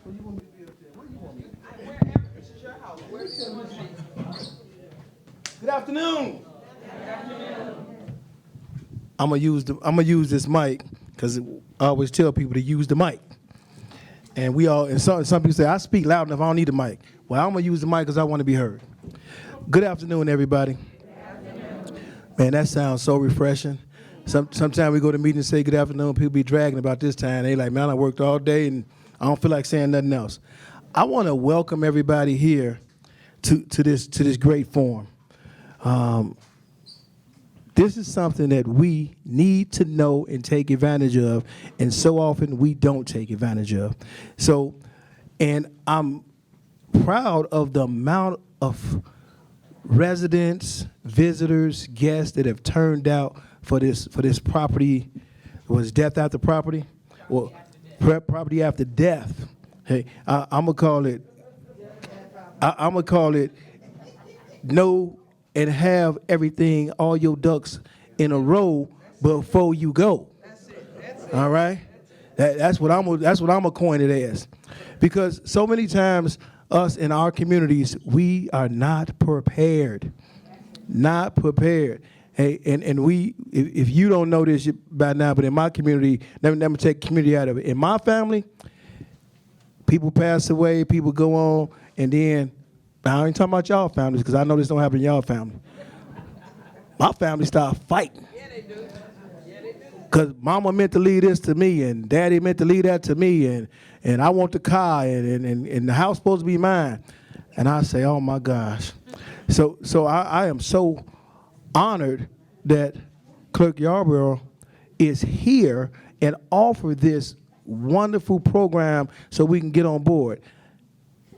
Where you want me to be up there? Where you want me? Wherever. This is your house. Where do you want to be? Good afternoon. I'm gonna use this mic because I always tell people to use the mic. And some people say I speak loud enough, I don't need the mic. Well, I'm gonna use the mic because I want to be heard. Good afternoon, everybody. Man, that sounds so refreshing. Sometimes we go to meetings and say good afternoon. People be dragging about this time. They like, man, I worked all day and I don't feel like saying nothing else. I want to welcome everybody here to this great forum. This is something that we need to know and take advantage of, and so often we don't take advantage of. So, and I'm proud of the amount of residents, visitors, guests that have turned out for this property. Was death after property? Well, property after death. Hey, I'm gonna call it. I'm gonna call it. Know and have everything, all your ducks in a row before you go. All right, that's what I'm gonna coin it as, because so many times us in our communities we are not prepared. Hey, and we, if you don't know this by now, but in my community, let me take community out of it. In my family, people pass away, people go on, and then, I ain't talking about y'all families, because I know this don't happen in y'all family. My family start fighting. Yeah, they do. Yeah, they do. Because mama meant to leave this to me, and daddy meant to leave that to me, and I want the car, and the house supposed to be mine. And I say, oh my gosh. So I am so honored that Clerk Yarborough is here and offer this wonderful program so we can get on board.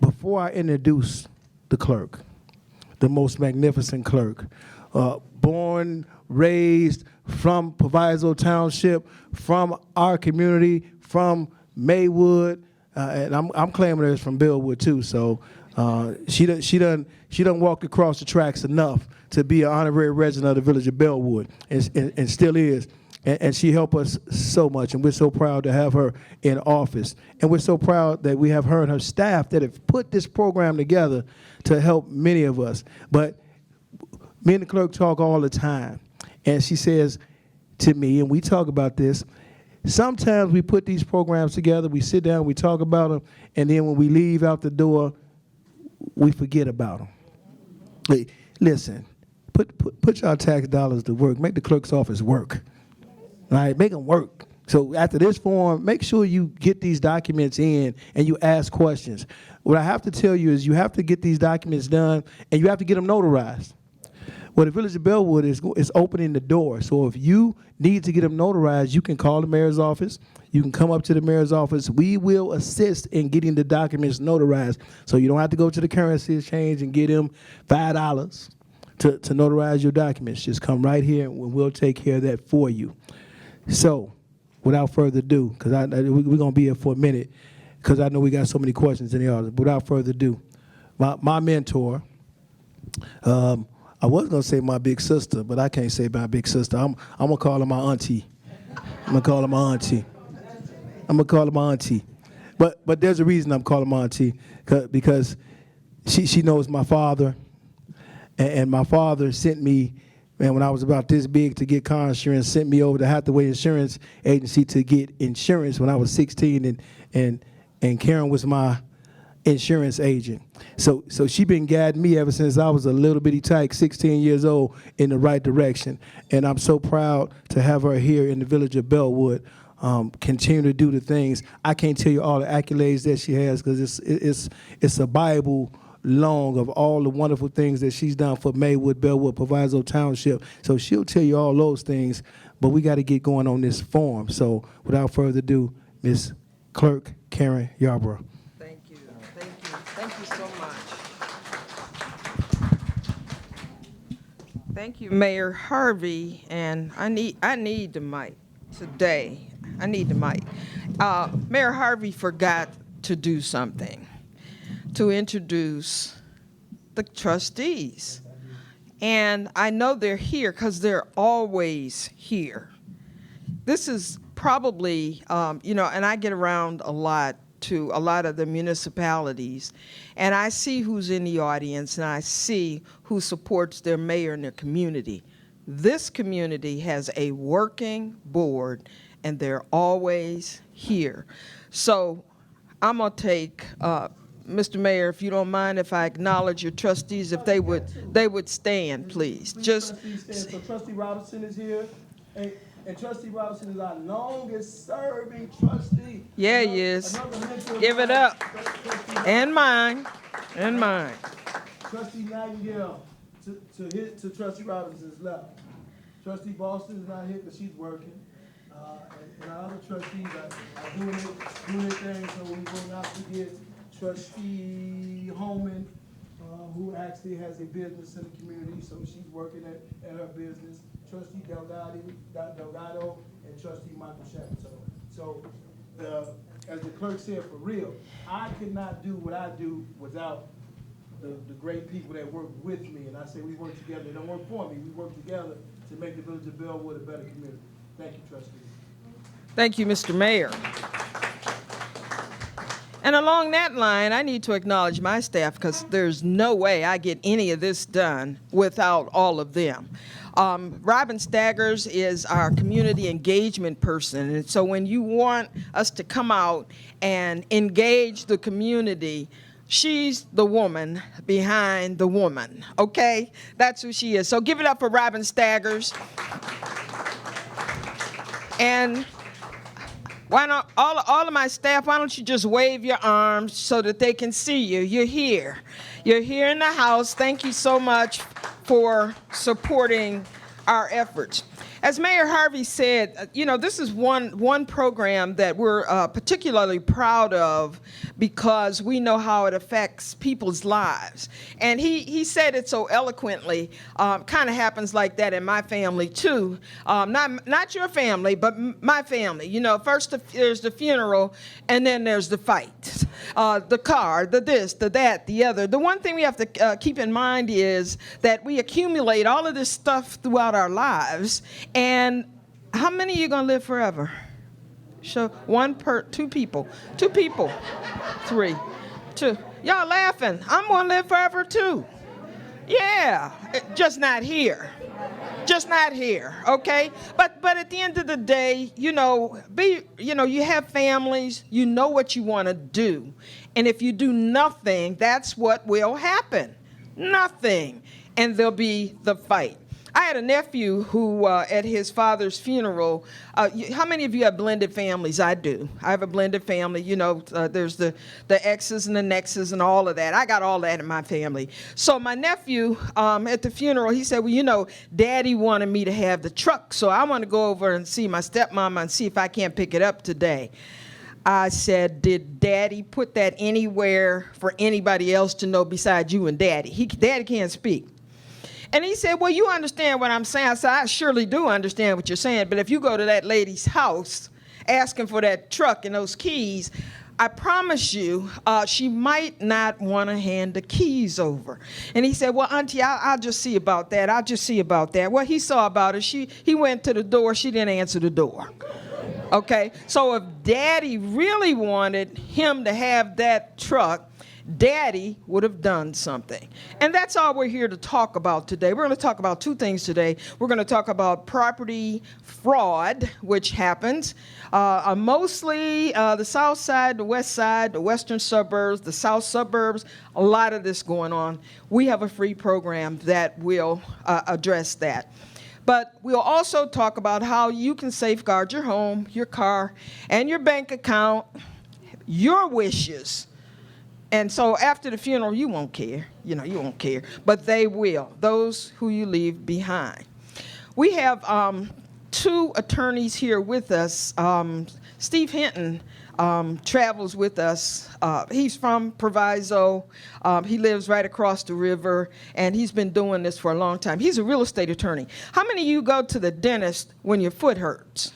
Before I introduce the clerk, the most magnificent clerk, born, raised from Payable Township, from our community, from Maywood, and I'm claiming her from Bellwood too. So she done walked across the tracks enough to be an honorary resident of the village of Bellwood, and still is. And she helped us so much, and we're so proud to have her in office. And we're so proud that we have her and her staff that have put this program together to help many of us. But me and the clerk talk all the time, and she says to me, and we talk about this, sometimes we put these programs together, we sit down, we talk about them, and then when we leave out the door, we forget about them. Hey, listen, put y'all tax dollars to work. Make the clerk's office work. All right, make them work. So after this forum, make sure you get these documents in and you ask questions. What I have to tell you is you have to get these documents done and you have to get them notarized. Well, the village of Bellwood is opening the door. So if you need to get them notarized, you can call the mayor's office. You can come up to the mayor's office. We will assist in getting the documents notarized. So you don't have to go to the currency exchange and get them $5 to notarize your documents. Just come right here and we'll take care of that for you. So, without further ado, because we're going to be here for a minute, because I know we got so many questions in the audience. Without further ado, my mentor, I was going to say my big sister, but I can't say my big sister. I'm going to call her my auntie. I'm going to call her my auntie. But there's a reason I'm calling my auntie, because she knows my father, and my father sent me, and when I was about this big to get car insurance, sent me over to Hathaway Insurance Agency to get insurance when I was 16, and Karen was my insurance agent. So she been guiding me ever since I was a little bitty tyke, 16 years old, in the right direction. And I'm so proud to have her here in the village of Bellwood, continue to do the things. I can't tell you all the accolades that she has, because it's a Bible long of all the wonderful things that she's done for Maywood, Bellwood, Payable Township. So she'll tell you all those things, but we got to get going on this form. So without further ado, Ms. Clerk Karen Yarborough. Thank you. Thank you so much. Thank you, Mayor Harvey. And I need the mic today. I need the mic. Mayor Harvey forgot to do something, to introduce the trustees. And I know they're here because they're always here. This is probably, and I get around a lot to a lot of the municipalities, and I see who's in the audience, and I see who supports their mayor and their community. This community has a working board, and they're always here. So I'm going to take, Mr. Mayor, if you don't mind if I acknowledge your trustees, if they would stand, please. Just So Trustee Robinson is here, and Trustee Robinson is our longest serving trustee. Yeah, he is. Give it up. And mine. And mine. Trustee Nightingale to Trustee Robinson's left. Trustee Boston is not here because she's working. And our other trustees are doing their thing, so we will not forget Trustee Holman, who actually has a business in the community, so she's working at her business. Trustee Delgado, and Trustee Michael Shannon. So as the clerk said, for real, I could not do what I do without the great people that work with me. And I say we work together. They don't work for me. We work together to make the village of Bellwood a better community. Thank you, trustees. Thank you, Mr. Mayor. And along that line, I need to acknowledge my staff because there's no way I get any of this done without all of them. Robin Staggers is our community engagement person, and so when you want us to come out and engage the community, she's the woman behind the woman, okay? That's who she is. So give it up for Robin Staggers. And why don't all of my staff, why don't you just wave your arms so that they can see you? You're here. You're here in the house. Thank you so much for supporting our efforts. As Mayor Harvey said, this is one program that we're particularly proud of because we know how it affects people's lives. And he said it so eloquently. Kind of happens like that in my family too. Not your family, but my family. First there's the funeral, and then there's the fight. The car, the this, the that, the other. The one thing we have to keep in mind is that we accumulate all of this stuff throughout our lives. And how many of you gonna live forever? So two people, three, two. Y'all laughing? I'm gonna live forever too. Yeah, just not here. Just not here, okay? But at the end of the day, you have families, you know what you want to do. And if you do nothing, that's what will happen. Nothing. And there'll be the fight. I had a nephew who, at his father's funeral, how many of you have blended families? I do. I have a blended family. There's the X's and the Nexes and all of that. I got all that in my family. So my nephew, at the funeral, he said, well, Daddy wanted me to have the truck, so I want to go over and see my stepmama and see if I can't pick it up today. I said, did Daddy put that anywhere for anybody else to know besides you and Daddy? Daddy can't speak. And he said, well, you understand what I'm saying. I said, I surely do understand what you're saying, but if you go to that lady's house asking for that truck and those keys, I promise you, she might not want to hand the keys over. And he said, well, Auntie, I'll just see about that. I'll just see about that. Well, he saw about it. He went to the door. She didn't answer the door. Okay? So if Daddy really wanted him to have that truck, Daddy would have done something. And that's all we're here to talk about today. We're going to talk about two things today. We're going to talk about property fraud, which happens mostly the south side, the west side, the western suburbs, the south suburbs, a lot of this going on. We have a free program that will address that. But we'll also talk about how you can safeguard your home, your car, and your bank account, your wishes. And so after the funeral, you won't care. You won't care. But they will, those who you leave behind. We have two attorneys here with us. Steve Hinton travels with us. He's from Proviso. He lives right across the river, and he's been doing this for a long time. He's a real estate attorney. How many of you go to the dentist when your foot hurts?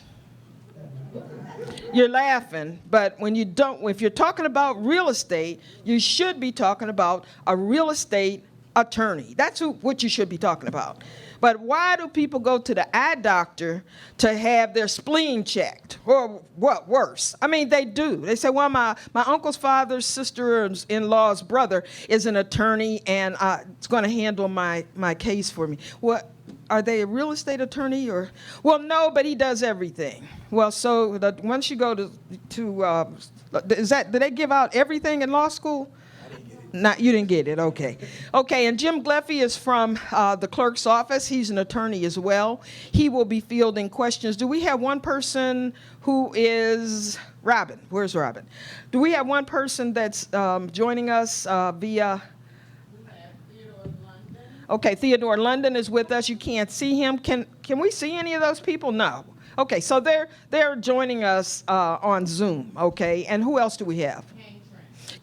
You're laughing, but when if you're talking about real estate, you should be talking about a real estate attorney. That's what you should be talking about. But why do people go to the eye doctor to have their spleen checked? Or what, worse? I mean, they do. They say, well, my uncle's father's sister-in-law's brother is an attorney, and it's going to handle my case for me. What? Are they a real estate attorney or? Well, no, but he does everything. Well, so once you go to do they give out everything in law school? Not, you didn't get it, okay. Okay, and Jim Gleffy is from the clerk's office. He's an attorney as well. He will be fielding questions. Do we have one person who is, Robin, where's Robin? Do we have one person that's joining us via? Okay, Theodore London is with us. You can't see him. Can we see any of those people? No. Okay, so they're joining us on Zoom, okay? And who else do we have?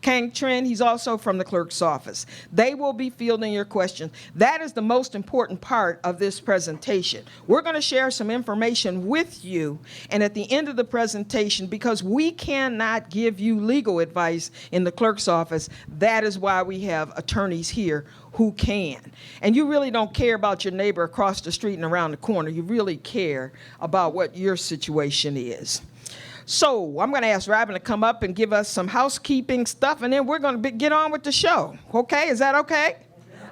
Kang Trin, he's also from the clerk's office. They will be fielding your questions. That is the most important part of this presentation. We're going to share some information with you, and at the end of the presentation, because we cannot give you legal advice in the clerk's office, that is why we have attorneys here who can. And you really don't care about your neighbor across the street and around the corner. You really care about what your situation is. So I'm going to ask Robin to come up and give us some housekeeping stuff, and then we're going to get on with the show. Okay? Is that okay?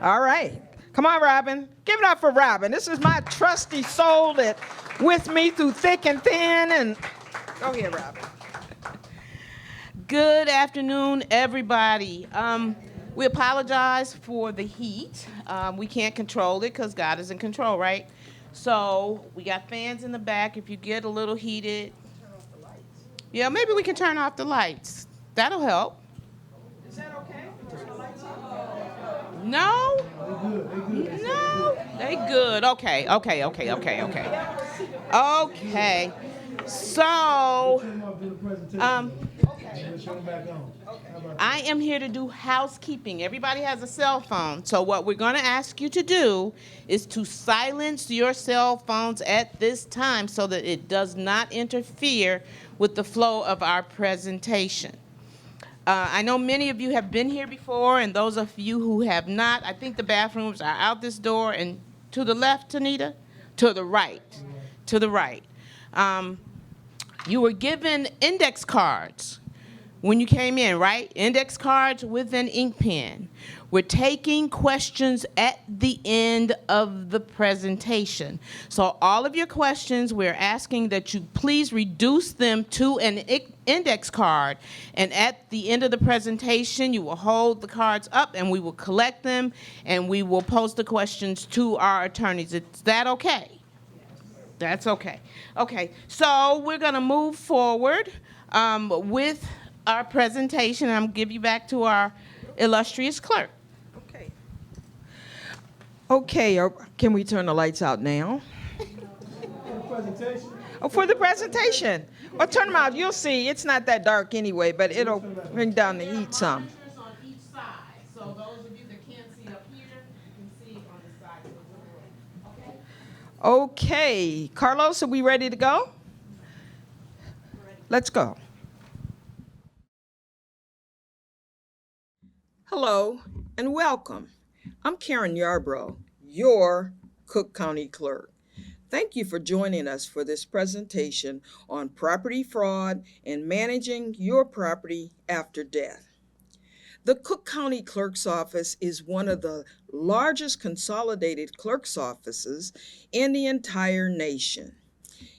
All right. Come on, Robin. Give it up for Robin. This is my trusty soul that with me through thick and thin. And go ahead, Robin. Good afternoon, everybody. We apologize for the heat. We can't control it because God is in control, right? So we got fans in the back. If you get a little heated, yeah, maybe we can turn off the lights. That'll help. Is that okay? Turn the lights on? No? They good. No? They good. Okay. Okay. So, I am here to do housekeeping. Everybody has a cell phone. So what we're going to ask you to do is to silence your cell phones at this time so that it does not interfere with the flow of our presentation. I know many of you have been here before, and those of you who have not, I think the bathrooms are out this door and to the left, Tanita? To the right. To the right. You were given index cards when you came in, right? Index cards with an ink pen. We're taking questions at the end of the presentation. So all of your questions, we're asking that you please reduce them to an index card. And at the end of the presentation, you will hold the cards up and we will collect them and we will post the questions to our attorneys. Is that okay? That's okay. Okay, so we're going to move forward with our presentation. I'm going to give you back to our illustrious clerk. Okay, can we turn the lights out now? Oh, for the presentation. Well, turn them out. You'll see. It's not that dark anyway, but it'll bring down the heat some. On each side. So those of you that can't see up here, you can see on the side of the room. Okay? Okay. Carlos, are we ready to go? Let's go. Hello and welcome. I'm Karen Yarbrough, your Cook County Clerk. Thank you for joining us for this presentation on property fraud and managing your property after death. The Cook County Clerk's Office is one of the largest consolidated clerk's offices in the entire nation.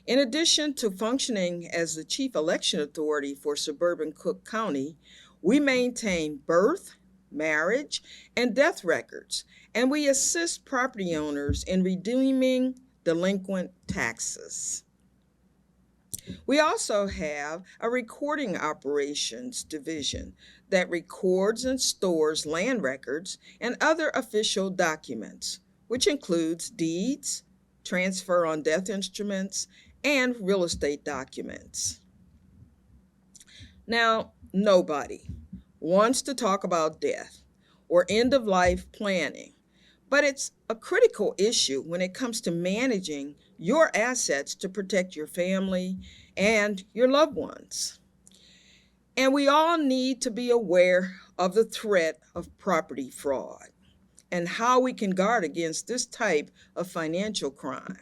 In addition to functioning as the chief election authority for suburban Cook County, we maintain birth, marriage, and death records, and we assist property owners in redeeming delinquent taxes. We also have a recording operations division that records and stores land records and other official documents, which includes deeds, transfer on death instruments, and real estate documents. Now, nobody wants to talk about death or end-of-life planning, but it's a critical issue when it comes to managing your assets to protect your family and your loved ones. And we all need to be aware of the threat of property fraud. and how we can guard against this type of financial crime.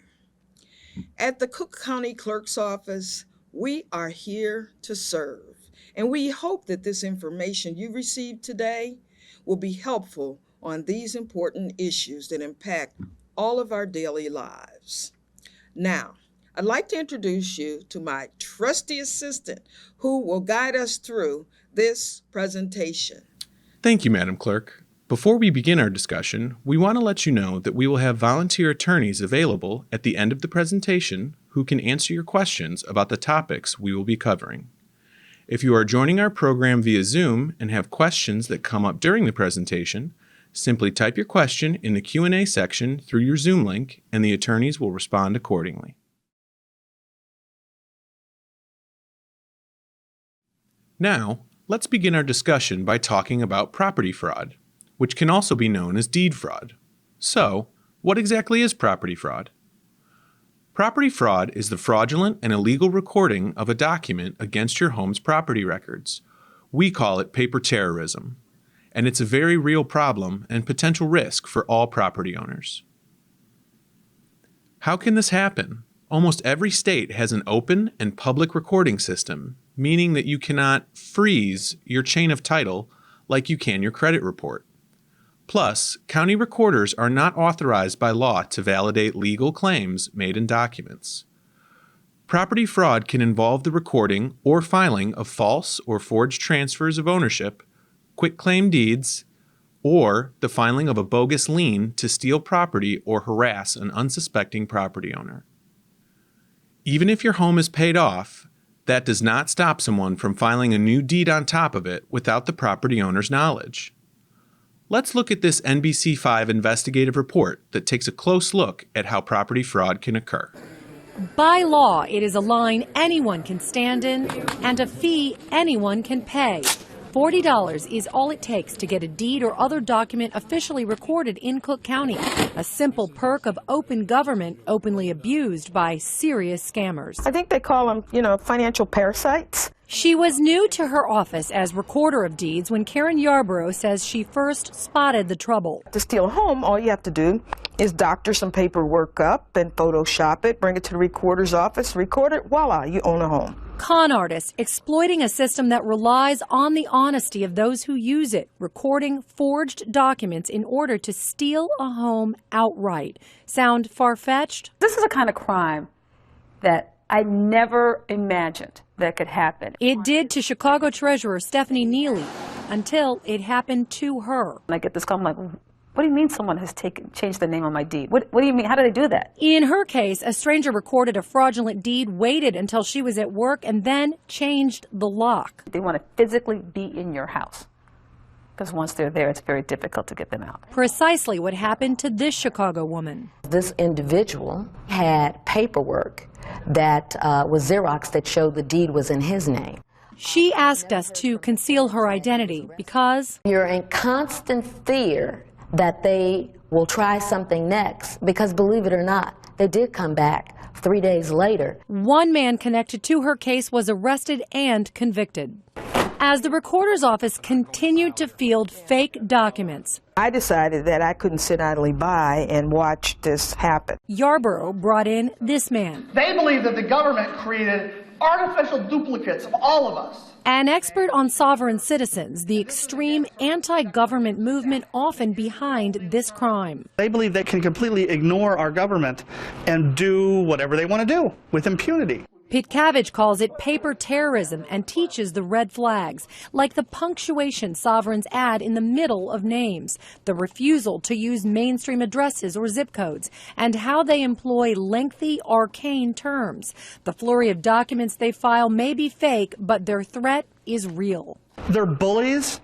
At the Cook County Clerk's Office, we are here to serve, and we hope that this information you received today will be helpful on these important issues that impact all of our daily lives. Now, I'd like to introduce you to my trusty assistant who will guide us through this presentation. Thank you, Madam Clerk. Before we begin our discussion, we want to let you know that we will have volunteer attorneys available at the end of the presentation who can answer your questions about the topics we will be covering. If you are joining our program via Zoom and have questions that come up during the presentation, simply type your question in the Q&A section through your Zoom link and the attorneys will respond accordingly. Now, let's begin our discussion by talking about property fraud, which can also be known as deed fraud. So, what exactly is property fraud? Property fraud is the fraudulent and illegal recording of a document against your home's property records. We call it paper terrorism, and it's a very real problem and potential risk for all property owners. How can this happen? Almost every state has an open and public recording system, meaning that you cannot freeze your chain of title like you can your credit report. Plus, county recorders are not authorized by law to validate legal claims made in documents. Property fraud can involve the recording or filing of false or forged transfers of ownership, quitclaim deeds, or the filing of a bogus lien to steal property or harass an unsuspecting property owner. Even if your home is paid off, that does not stop someone from filing a new deed on top of it without the property owner's knowledge. Let's look at this NBC5 investigative report that takes a close look at how property fraud can occur. By law, it is a line anyone can stand in and a fee anyone can pay. $40 is all it takes to get a deed or other document officially recorded in Cook County, a simple perk of open government openly abused by serious scammers. I think they call them, financial parasites. She was new to her office as recorder of deeds when Karen Yarborough says she first spotted the trouble. To steal a home, all you have to do is doctor some paperwork up and Photoshop it, bring it to the recorder's office, record it, voila, you own a home. Con artists exploiting a system that relies on the honesty of those who use it, recording forged documents in order to steal a home outright. Sound far-fetched? This is a kind of crime that I never imagined that could happen. It did to Chicago Treasurer Stephanie Neely until it happened to her. I get this call, I'm like, what do you mean someone has changed the name on my deed? What do you mean? How do they do that? In her case, a stranger recorded a fraudulent deed, waited until she was at work, and then changed the lock. They want to physically be in your house, because once they're there, it's very difficult to get them out. Precisely what happened to this Chicago woman. This individual had paperwork that was Xerox that showed the deed was in his name. She asked us to conceal her identity because You're in constant fear that they will try something next, because believe it or not, they did come back 3 days later. one man connected to her case was arrested and convicted. As the recorder's office continued to field fake documents, I decided that I couldn't sit idly by and watch this happen. Yarborough brought in this man, They believe that the government created artificial duplicates of all of us. an expert on sovereign citizens, the extreme anti-government movement often behind this crime. They believe they can completely ignore our government and do whatever they want to do with impunity. Pitcavage calls it paper terrorism and teaches the red flags, like the punctuation sovereigns add in the middle of names, the refusal to use mainstream addresses or zip codes, and how they employ lengthy, arcane terms. The flurry of documents they file may be fake, but their threat is real. They're bullies.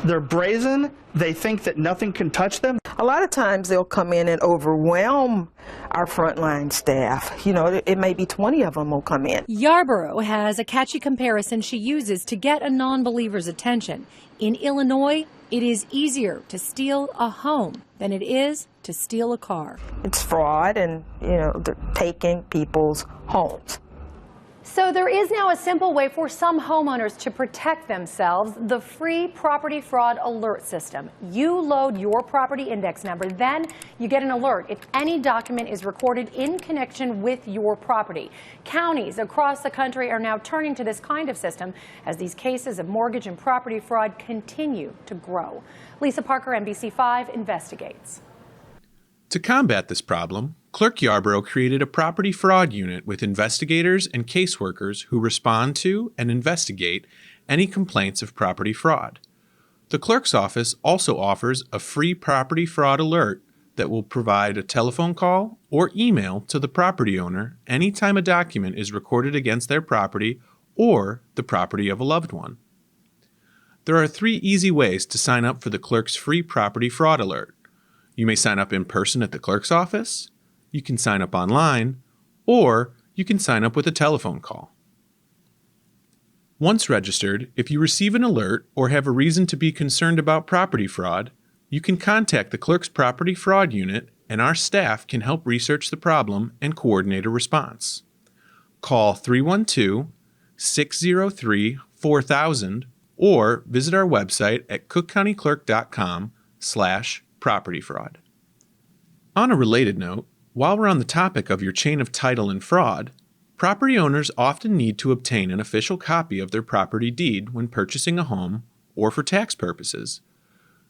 They're brazen. They think that nothing can touch them. A lot of times they'll come in and overwhelm our frontline staff. It may be 20 of them will come in. Yarborough has a catchy comparison she uses to get a non-believer's attention. In Illinois, it is easier to steal a home than it is to steal a car. It's fraud and, they're taking people's homes. So there is now a simple way for some homeowners to protect themselves, the free property fraud alert system. You load your property index number, then you get an alert if any document is recorded in connection with your property. Counties across the country are now turning to this kind of system as these cases of mortgage and property fraud continue to grow. Lisa Parker, NBC5, investigates. To combat this problem, Clerk Yarborough created a property fraud unit with investigators and caseworkers who respond to and investigate any complaints of property fraud. The clerk's office also offers a free property fraud alert that will provide a telephone call or email to the property owner anytime a document is recorded against their property or the property of a loved one. There are 3 easy ways to sign up for the clerk's free property fraud alert. You may sign up in person at the clerk's office, you can sign up online, or you can sign up with a telephone call. Once registered, if you receive an alert or have a reason to be concerned about property fraud, you can contact the clerk's property fraud unit and our staff can help research the problem and coordinate a response. Call 312-603-4000 or visit our website at cookcountyclerk.com/property fraud. On a related note, while we're on the topic of your chain of title and fraud, property owners often need to obtain an official copy of their property deed when purchasing a home or for tax purposes.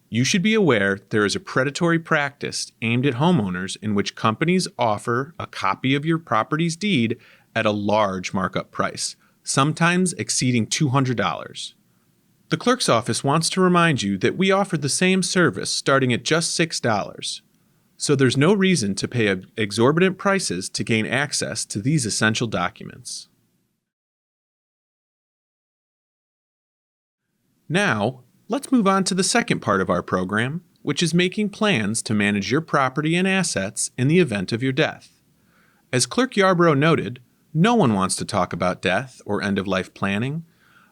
You should be aware there is a predatory practice aimed at homeowners in which companies offer a copy of your property's deed at a large markup price, sometimes exceeding $200. The clerk's office wants to remind you that we offer the same service starting at just $6. So there's no reason to pay exorbitant prices to gain access to these essential documents. Now, let's move on to the second part of our program, which is making plans to manage your property and assets in the event of your death. As Clerk Yarborough noted, no one wants to talk about death or end-of-life planning,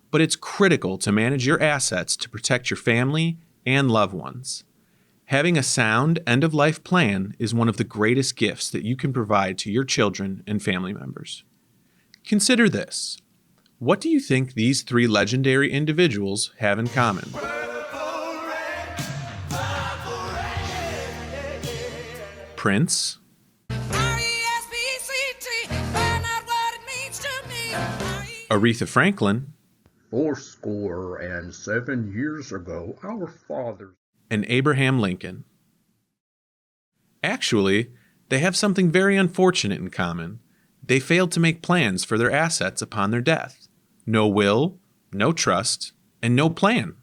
but it's critical to manage your assets to protect your family and loved ones. Having a sound end-of-life plan is one of the greatest gifts that you can provide to your children and family members. Consider this. What do you think these 3 legendary individuals have in common? Prince, Aretha Franklin, 87 years ago, our fathers and Abraham Lincoln. Actually, they have something very unfortunate in common. They failed to make plans for their assets upon their death. No will, no trust, and no plan.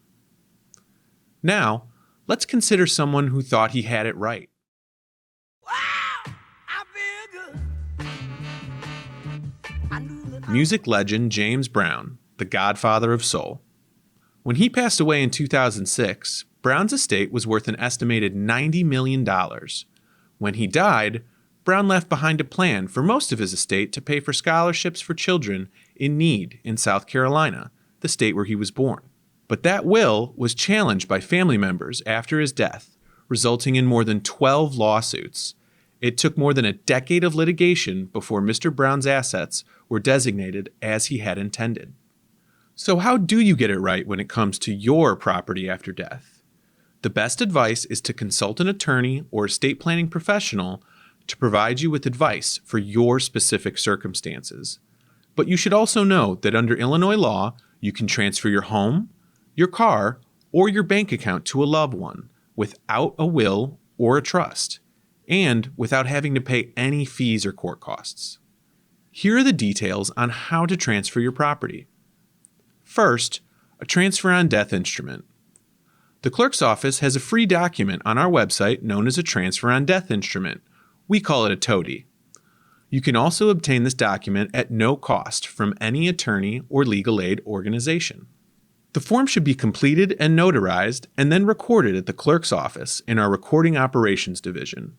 Now, let's consider someone who thought he had it right. Music legend James Brown, the Godfather of soul. When he passed away in 2006, Brown's estate was worth an estimated $90 million. When he died, Brown left behind a plan for most of his estate to pay for scholarships for children in need in South Carolina, the state where he was born. But that will was challenged by family members after his death, resulting in more than 12 lawsuits. It took more than a decade of litigation before Mr. Brown's assets were designated as he had intended. So how do you get it right when it comes to your property after death? The best advice is to consult an attorney or estate planning professional to provide you with advice for your specific circumstances. But you should also know that under Illinois law, you can transfer your home, your car, or your bank account to a loved one without a will or a trust, and without having to pay any fees or court costs. Here are the details on how to transfer your property. First, a transfer on death instrument. The clerk's office has a free document on our website known as a transfer on death instrument. We call it a TODI. You can also obtain this document at no cost from any attorney or legal aid organization. The form should be completed and notarized and then recorded at the clerk's office in our recording operations division.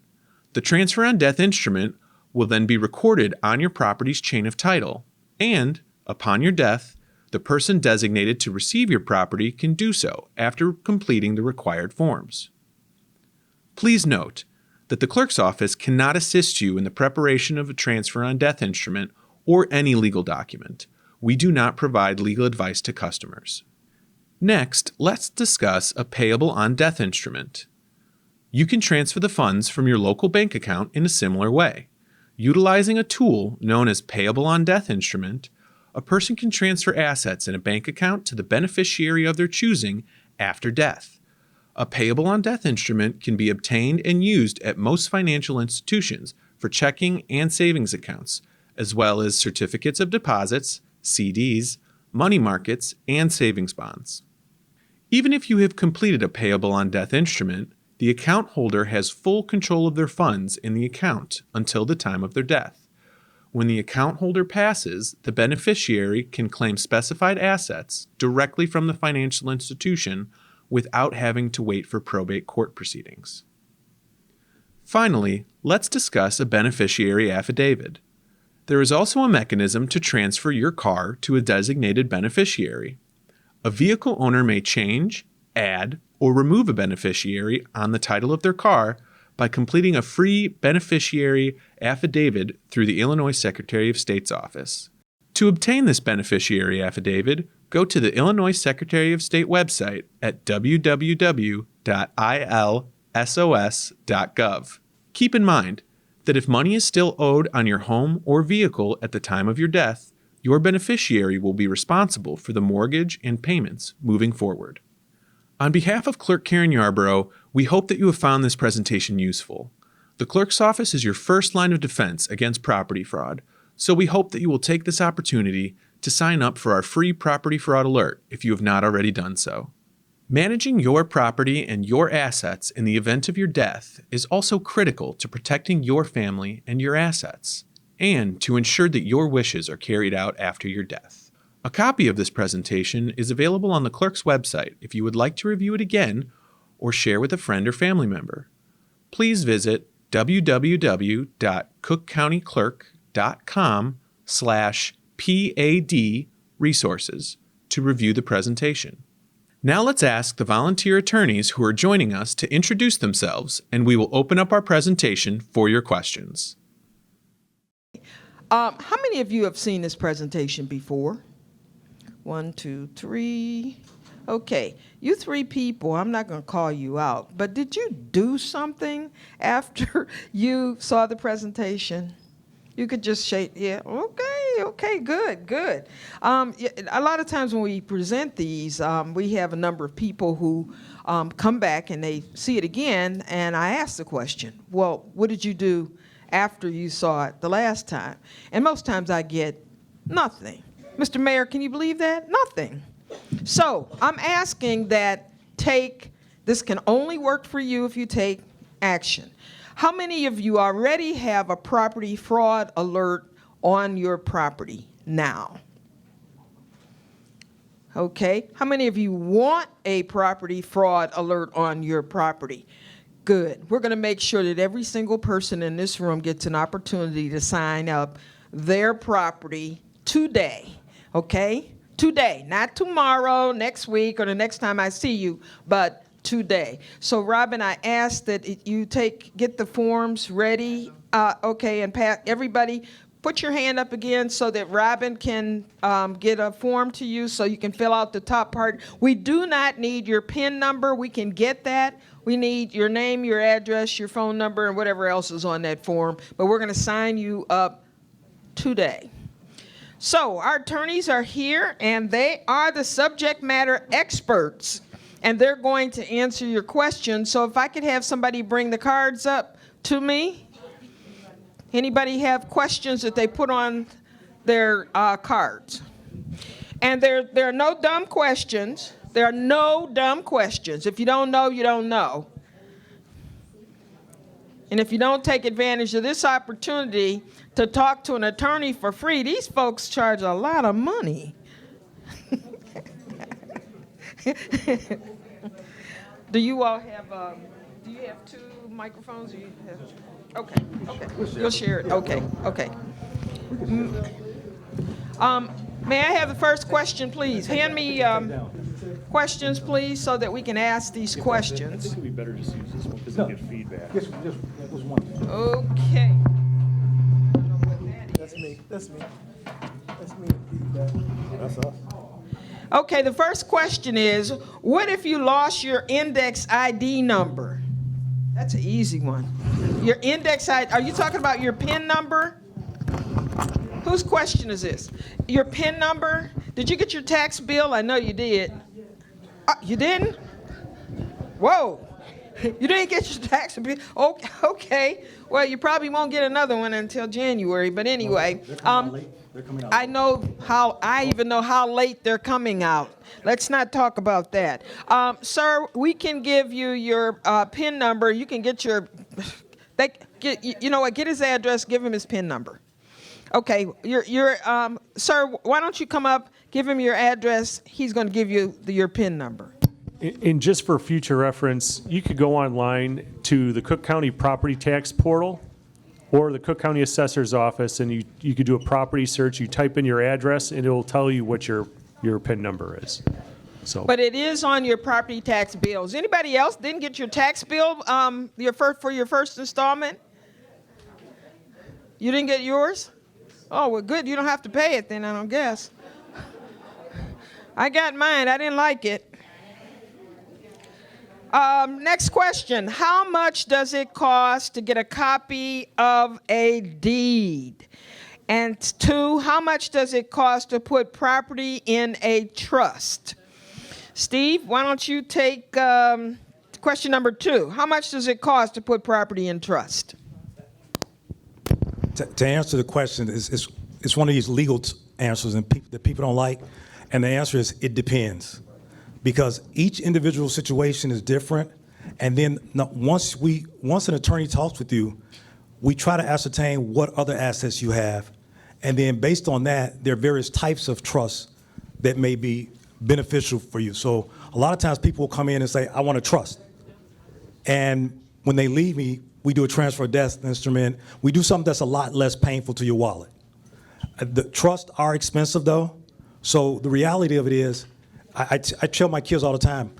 The transfer on death instrument will then be recorded on your property's chain of title, and, upon your death, the person designated to receive your property can do so after completing the required forms. Please note that the clerk's office cannot assist you in the preparation of a transfer on death instrument or any legal document. We do not provide legal advice to customers. Next, let's discuss a payable on death instrument. You can transfer the funds from your local bank account in a similar way. Utilizing a tool known as Payable on Death Instrument, a person can transfer assets in a bank account to the beneficiary of their choosing after death. A Payable on Death Instrument can be obtained and used at most financial institutions for checking and savings accounts, as well as certificates of deposits, CDs, money markets, and savings bonds. Even if you have completed a Payable on Death Instrument, the account holder has full control of their funds in the account until the time of their death. When the account holder passes, the beneficiary can claim specified assets directly from the financial institution without having to wait for probate court proceedings. Finally, let's discuss a beneficiary affidavit. There is also a mechanism to transfer your car to a designated beneficiary. A vehicle owner may change, add, or remove a beneficiary on the title of their car by completing a free beneficiary affidavit through the Illinois Secretary of State's office. To obtain this beneficiary affidavit, go to the Illinois Secretary of State website at www.ilsos.gov. Keep in mind that if money is still owed on your home or vehicle at the time of your death, your beneficiary will be responsible for the mortgage and payments moving forward. On behalf of Clerk Karen Yarborough, we hope that you have found this presentation useful. The clerk's office is your first line of defense against property fraud, so we hope that you will take this opportunity to sign up for our free property fraud alert if you have not already done so. Managing your property and your assets in the event of your death is also critical to protecting your family and your assets, and to ensure that your wishes are carried out after your death. A copy of this presentation is available on the clerk's website if you would like to review it again or share with a friend or family member. Please visit www.cookcountyclerk.com/PAD resources to review the presentation. Now let's ask the volunteer attorneys who are joining us to introduce themselves, and we will open up our presentation for your questions. How many of you have seen this presentation before? 1, 2, 3. Okay, you 3 people, I'm not going to call you out, but did you do something after you saw the presentation? You could just shake, yeah, okay, good. A lot of times when we present these, we have a number of people who come back and they see it again, and I ask the question, well, what did you do after you saw it the last time? And most times I get nothing. Mr. Mayor, can you believe that? Nothing. So I'm asking that this can only work for you if you take action. How many of you already have a property fraud alert on your property now? Okay. How many of you want a property fraud alert on your property? Good. We're going to make sure that every single person in this room gets an opportunity to sign up their property today. Okay? Today, not tomorrow, next week, or the next time I see you, but today. So, Robin, I ask that you get the forms ready, okay, and Pat, everybody, put your hand up again so that Robin can get a form to you so you can fill out the top part. We do not need your PIN number. We can get that. We need your name, your address, your phone number, and whatever else is on that form. But we're going to sign you up today. So our attorneys are here, and they are the subject matter experts, and they're going to answer your questions. So if I could have somebody bring the cards up to me. Anybody have questions that they put on their cards? And there are no dumb questions. There are no dumb questions. If you don't know, you don't know. And if you don't take advantage of this opportunity to talk to an attorney for free, these folks charge a lot of money. Do you all have, do you have 2 microphones? Or you have, okay. You'll share it. Okay. May I have the first question, please? Hand me questions, please, so that we can ask these questions. I think it would be better just use this one because we get feedback. Just one. Okay. That's me. That's us. Okay, the first question is, what if you lost your index ID number? That's an easy one. Your index ID, are you talking about your PIN number? Whose question is this? Your PIN number? Did you get your tax bill? I know you did. You didn't? Whoa. You didn't get your tax bill? Okay. Well, you probably won't get another one until January. But anyway, I even know how late they're coming out. Let's not talk about that. Sir, we can give you your PIN number. You can get your, you know what, get his address, give him his PIN number. Okay, sir, why don't you come up, give him your address. He's going to give you your PIN number. And just for future reference, you could go online to the Cook County Property Tax Portal or the Cook County Assessor's Office, and you could do a property search. You type in your address, and it will tell you what your PIN number is. So. But it is on your property tax bills. Anybody else didn't get your tax bill for your first installment? You didn't get yours? Oh, well, good. You don't have to pay it then, I don't guess. I got mine. I didn't like it. Next question. How much does it cost to get a copy of a deed? And 2, how much does it cost to put property in a trust? Steve, why don't you take question number 2. How much does it cost to put property in trust? To answer the question, it's one of these legal answers that people don't like. And the answer is it depends. Because each individual situation is different, and then once an attorney talks with you, we try to ascertain what other assets you have, and then based on that, there are various types of trusts that may be beneficial for you. So a lot of times people will come in and say, I want a trust. And when they leave me, we do a transfer of death instrument. We do something that's a lot less painful to your wallet. The trusts are expensive though, so the reality of it is, I tell my kids all the time,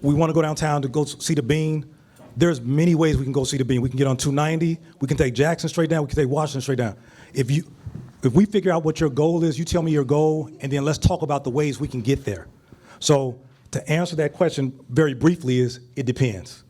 we want to go downtown to go see the Bean. There's many ways we can go see the Bean. We can get on 290, we can take Jackson straight down, we can take Washington straight down. If we figure out what your goal is, you tell me your goal, and then let's talk about the ways we can get there. So to answer that question very briefly is, it depends.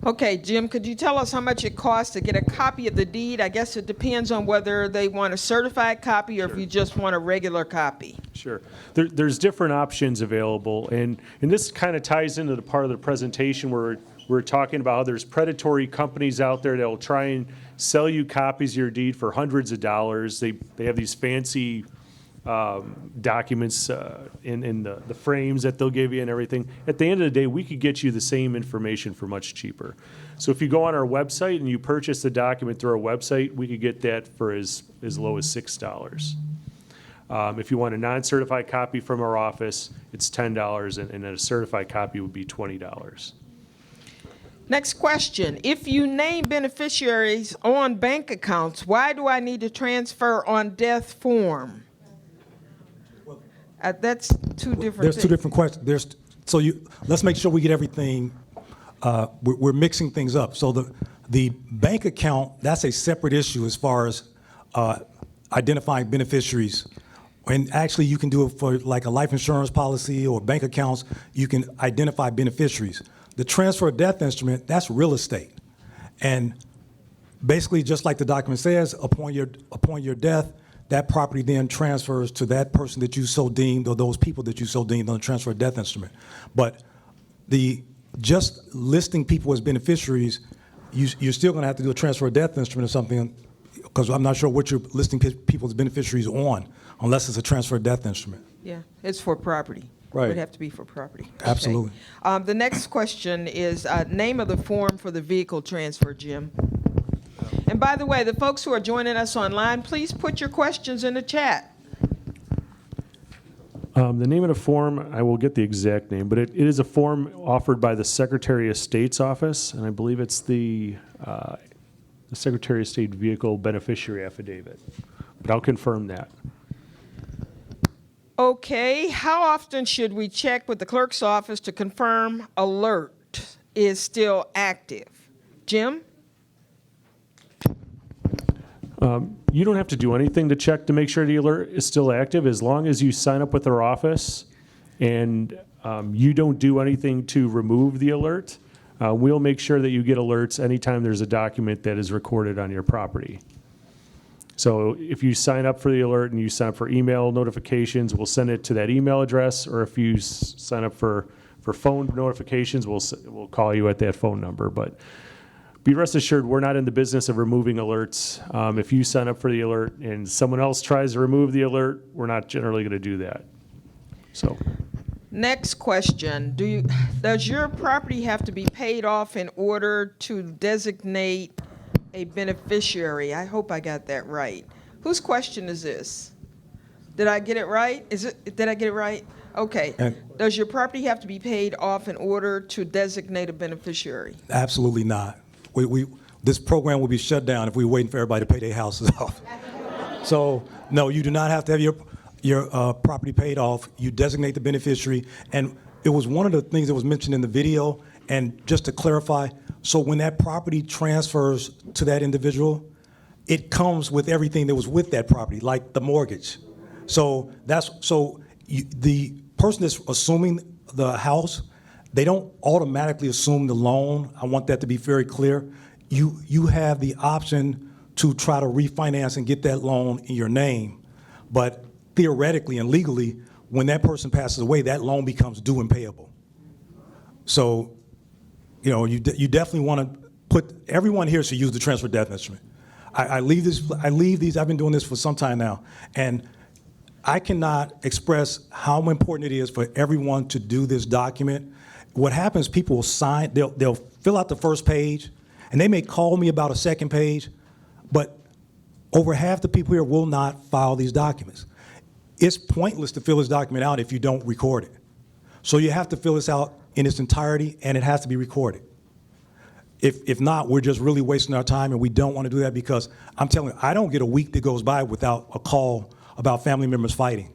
Okay, Jim, could you tell us how much it costs to get a copy of the deed? I guess it depends on whether they want a certified copy or if you just want a regular copy. Sure. There's different options available, and this kind of ties into the part of the presentation where we're talking about how there's predatory companies out there that will try and sell you copies of your deed for hundreds of dollars. They have these fancy documents in the frames that they'll give you and everything. At the end of the day, we could get you the same information for much cheaper. So if you go on our website and you purchase the document through our website, we could get that for as low as $6. If you want a non-certified copy from our office, it's $10, and a certified copy would be $20. Next question. If you name beneficiaries on bank accounts, why do I need to transfer on death form? That's two different There's things. two different questions. Let's make sure we get everything. We're mixing things up. So the bank account, that's a separate issue as far as identifying beneficiaries. And actually, you can do it for like a life insurance policy or bank accounts. You can identify beneficiaries. The transfer of death instrument, that's real estate. And basically, just like the document says, upon your death, that property then transfers to that person that you so deemed, or those people that you so deemed on the transfer of death instrument. But just listing people as beneficiaries, you're still going to have to do a transfer of death instrument or something, because I'm not sure what you're listing people as beneficiaries on, unless it's a transfer of death instrument. Yeah, it's for property. Right. It would have to be for property. Absolutely. Okay. The next question is name of the form for the vehicle transfer, Jim. And by the way, the folks who are joining us online, please put your questions in the chat. The name of the form, I will get the exact name, but it is a form offered by the Secretary of State's office, and I believe it's the Secretary of State Vehicle Beneficiary Affidavit. But I'll confirm that. Okay, how often should we check with the clerk's office to confirm alert is still active? Jim? You don't have to do anything to check to make sure the alert is still active, as long as you sign up with our office and you don't do anything to remove the alert. We'll make sure that you get alerts anytime there's a document that is recorded on your property. So if you sign up for the alert and you sign up for email notifications, we'll send it to that email address, or if you sign up for phone notifications, we'll call you at that phone number. But be rest assured, we're not in the business of removing alerts. If you sign up for the alert and someone else tries to remove the alert, we're not generally going to do that. So. Next question. Does your property have to be paid off in order to designate a beneficiary? I hope I got that right. Whose question is this? Did I get it right? Did I get it right? Okay. Does your property have to be paid off in order to designate a beneficiary? Absolutely not. This program will be shut down if we're waiting for everybody to pay their houses off. So, no, you do not have to have your property paid off. You designate the beneficiary. And it was one of the things that was mentioned in the video. And just to clarify, so when that property transfers to that individual, it comes with everything that was with that property, like the mortgage. So the person that's assuming the house, they don't automatically assume the loan. I want that to be very clear. You have the option to try to refinance and get that loan in your name. But theoretically and legally, when that person passes away, that loan becomes due and payable. So, you definitely want to put, everyone here should use the transfer death instrument. I leave these, I've been doing this for some time now, and I cannot express how important it is for everyone to do this document. What happens, people will sign, they'll fill out the first page, and they may call me about a second page, but over half the people here will not file these documents. It's pointless to fill this document out if you don't record it. So you have to fill this out in its entirety, and it has to be recorded. If not, we're just really wasting our time, and we don't want to do that, because I'm telling you, I don't get a week that goes by without a call about family members fighting.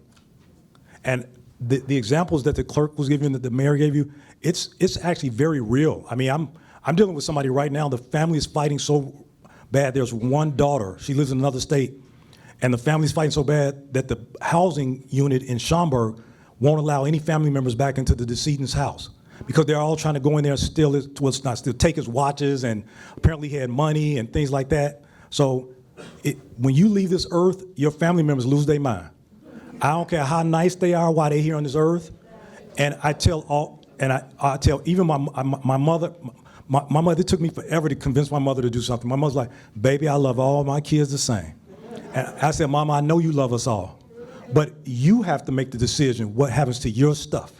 And the examples that the clerk was giving, that the mayor gave you, it's actually very real. I mean, I'm dealing with somebody right now, the family is fighting so bad. There's one daughter, she lives in another state, and the family's fighting so bad that the housing unit in Schaumburg won't allow any family members back into the decedent's house, because they're all trying to go in there and take his watches, and apparently he had money and things like that. So when you leave this earth, your family members lose their mind. I don't care how nice they are while they're here on this earth. And I tell even my mother, my mother, it took me forever to convince my mother to do something. My mother's like, baby, I love all my kids the same. And I said, Mama, I know you love us all, but you have to make the decision what happens to your stuff.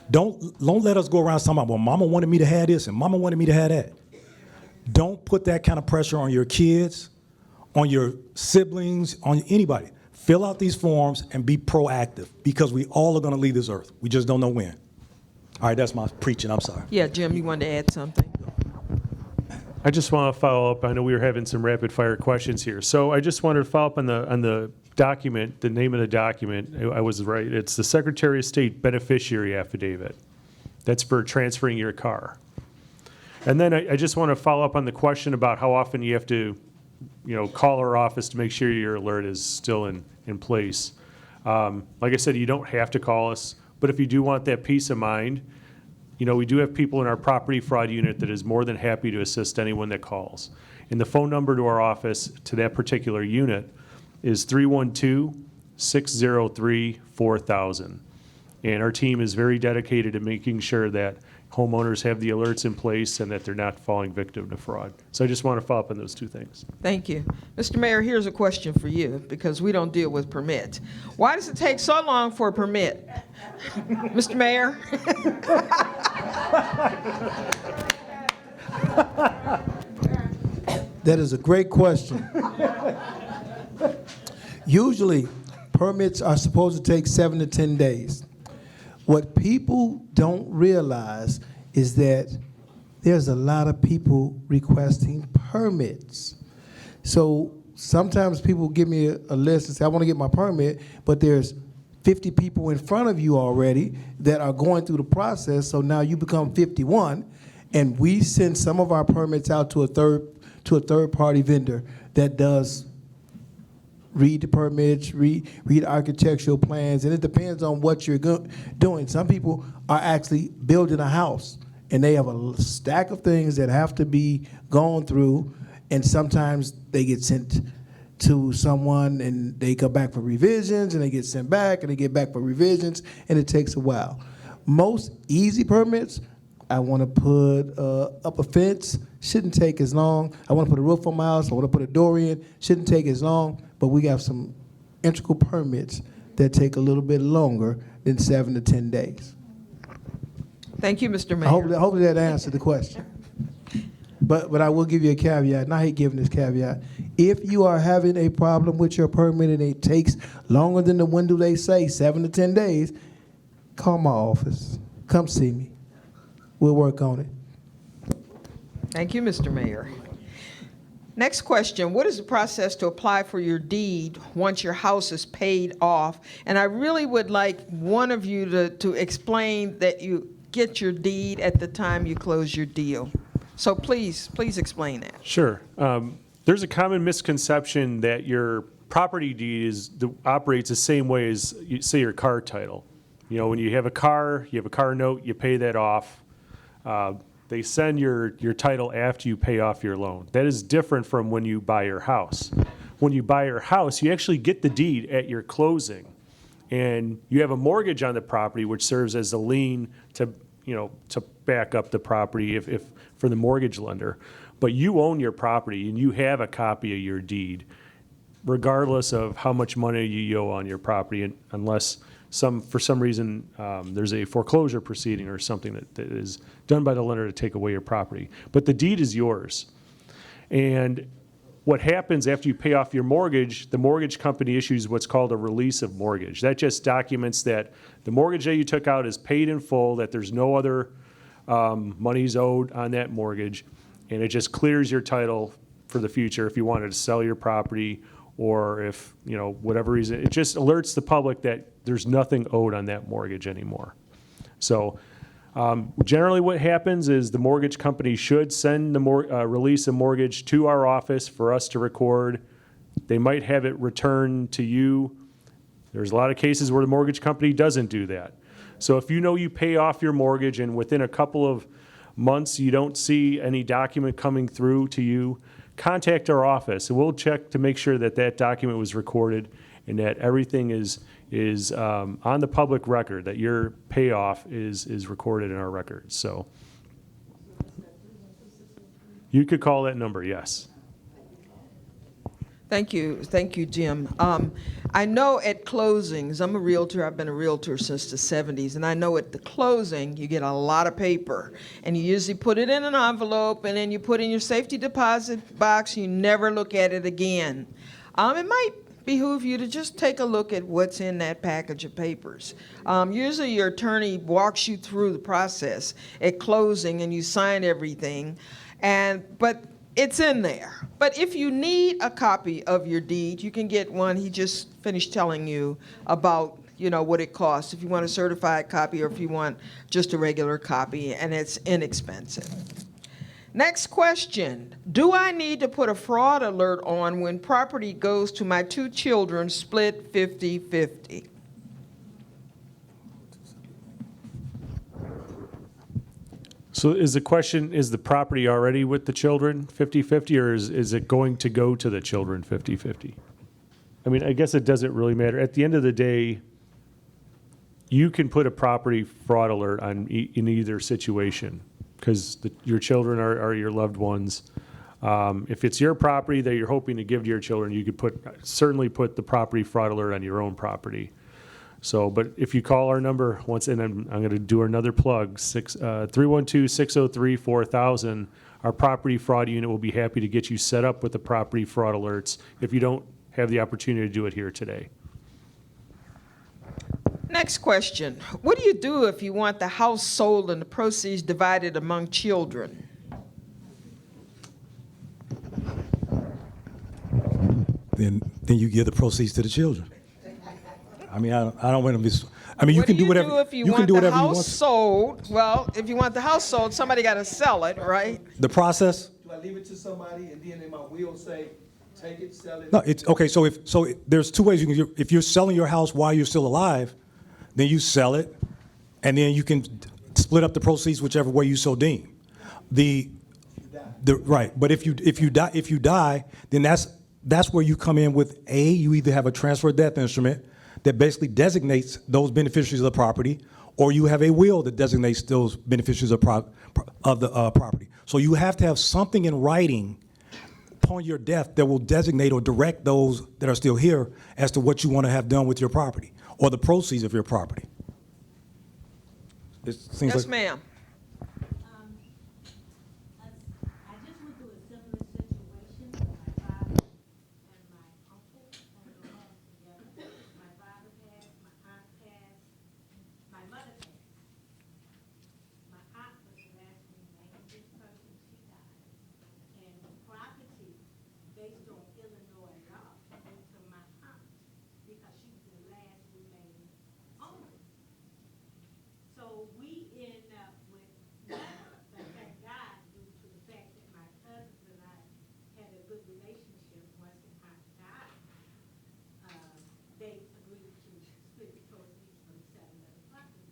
Don't let us go around talking about, well, Mama wanted me to have this and Mama wanted me to have that. Don't put that kind of pressure on your kids, on your siblings, on anybody. Fill out these forms and be proactive, because we all are going to leave this earth. We just don't know when. All right, that's my preaching. I'm sorry. Yeah, Jim, you wanted to add something? I just want to follow up. I know we were having some rapid fire questions here. So I just wanted to follow up on the document, the name of the document. I was right. It's the Secretary of State Beneficiary Affidavit. That's for transferring your car. And then I just want to follow up on the question about how often you have to, call our office to make sure your alert is still in place. Like I said, you don't have to call us, but if you do want that peace of mind, we do have people in our property fraud unit that is more than happy to assist anyone that calls. And the phone number to our office, to that particular unit, is 312-603-4000. And our team is very dedicated to making sure that homeowners have the alerts in place and that they're not falling victim to fraud. So I just want to follow up on those two things. Thank you. Mr. Mayor, here's a question for you, because we don't deal with permits. Why does it take so long for a permit? Mr. Mayor? That is a great question. Usually, permits are supposed to take 7 to 10 days. What people don't realize is that there's a lot of people requesting permits. So sometimes people give me a list and say, I want to get my permit, but there's 50 people in front of you already that are going through the process, so now you become 51, and we send some of our permits out to a third-party vendor that does read the permits, read architectural plans, and it depends on what you're doing. Some people are actually building a house, and they have a stack of things that have to be gone through, and sometimes they get sent to someone, and they come back for revisions, and they get sent back, and they get back for revisions, and it takes a while. Most easy permits, I want to put up a fence, shouldn't take as long. I want to put a roof on my house, I want to put a door in, shouldn't take as long, but we have some integral permits that take a little bit longer than 7 to 10 days. Thank you, Mr. Mayor. Hopefully that answered the question. But I will give you a caveat, and I hate giving this caveat. If you are having a problem with your permit and it takes longer than the window they say, 7 to 10 days, call my office. Come see me. We'll work on it. Thank you, Mr. Mayor. Next question, what is the process to apply for your deed once your house is paid off? And I really would like one of you to explain that you get your deed at the time you close your deal. So please explain that. Sure. There's a common misconception that your property deed operates the same way as, say, your car title. You know, when you have a car note, you pay that off. They send your title after you pay off your loan. That is different from when you buy your house. When you buy your house, you actually get the deed at your closing, and you have a mortgage on the property, which serves as a lien to back up the property if for the mortgage lender. But you own your property, and you have a copy of your deed, regardless of how much money you owe on your property, unless for some reason there's a foreclosure proceeding or something that is done by the lender to take away your property. But the deed is yours. And what happens after you pay off your mortgage, the mortgage company issues what's called a release of mortgage. That just documents that the mortgage that you took out is paid in full, that there's no other monies owed on that mortgage, and it just clears your title for the future if you wanted to sell your property, or if, whatever reason, it just alerts the public that there's nothing owed on that mortgage anymore. So generally what happens is the mortgage company should send the release of mortgage to our office for us to record. They might have it returned to you. There's a lot of cases where the mortgage company doesn't do that. So if you pay off your mortgage and within a couple of months you don't see any document coming through to you, contact our office and we'll check to make sure that document was recorded and that everything is on the public record, that your payoff is recorded in our records. So you could call that number, yes. Thank you, Jim. I know at closings, I'm a realtor, I've been a realtor since the 70s, and I know at the closing, you get a lot of paper, and you usually put it in an envelope, and then you put it in your safety deposit box, you never look at it again. It might behoove you to just take a look at what's in that package of papers. Usually your attorney walks you through the process at closing, and you sign everything, but it's in there. But if you need a copy of your deed, you can get one. He just finished telling you about, what it costs, if you want a certified copy or if you want just a regular copy, and it's inexpensive. Next question. Do I need to put a fraud alert on when property goes to my 2 children split 50-50? So is the question, is the property already with the children 50-50, or is it going to go to the children 50-50? I mean, I guess it doesn't really matter. At the end of the day, you can put a property fraud alert on in either situation because your children are your loved ones. If it's your property that you're hoping to give to your children, you could certainly put the property fraud alert on your own property. So, but if you call our number once, and I'm going to do another plug, 312-603-4000, our property fraud unit will be happy to get you set up with the property fraud alerts if you don't have the opportunity to do it here today. Next question. What do you do if you want the house sold and the proceeds divided among children? Then you give the proceeds to the children. I mean, I don't want to miss. I mean, you can do whatever you want. If you want the house sold, well, if you want the house sold, somebody got to sell it, right? The process. Do I leave it to somebody and then in my will say, Take it, sell it. No, it's okay. There's two ways you can. If you're selling your house while you're still alive, then you sell it, and then you can split up the proceeds whichever way you so deem. Right. But if you die, then that's where you come in with you either have a transfer of death instrument that basically designates those beneficiaries of the property, or you have a will that designates those beneficiaries of the property. So you have to have something in writing upon your death that will designate or direct those that are still here as to what you want to have done with your property or the proceeds of your property. It seems Yes, like, ma'am. I just went through a similar situation with my father and my uncle and the mom together. My father passed, my aunt passed, my mother passed. My aunt was the last remaining person, she died. And the property, based on Illinois law, went to my aunt because she was the last remaining owner. So we end up with nothing, but thank God, due to the fact that my cousins and I had a good relationship once the aunt died. They agreed to split the proceeds from the selling of the property.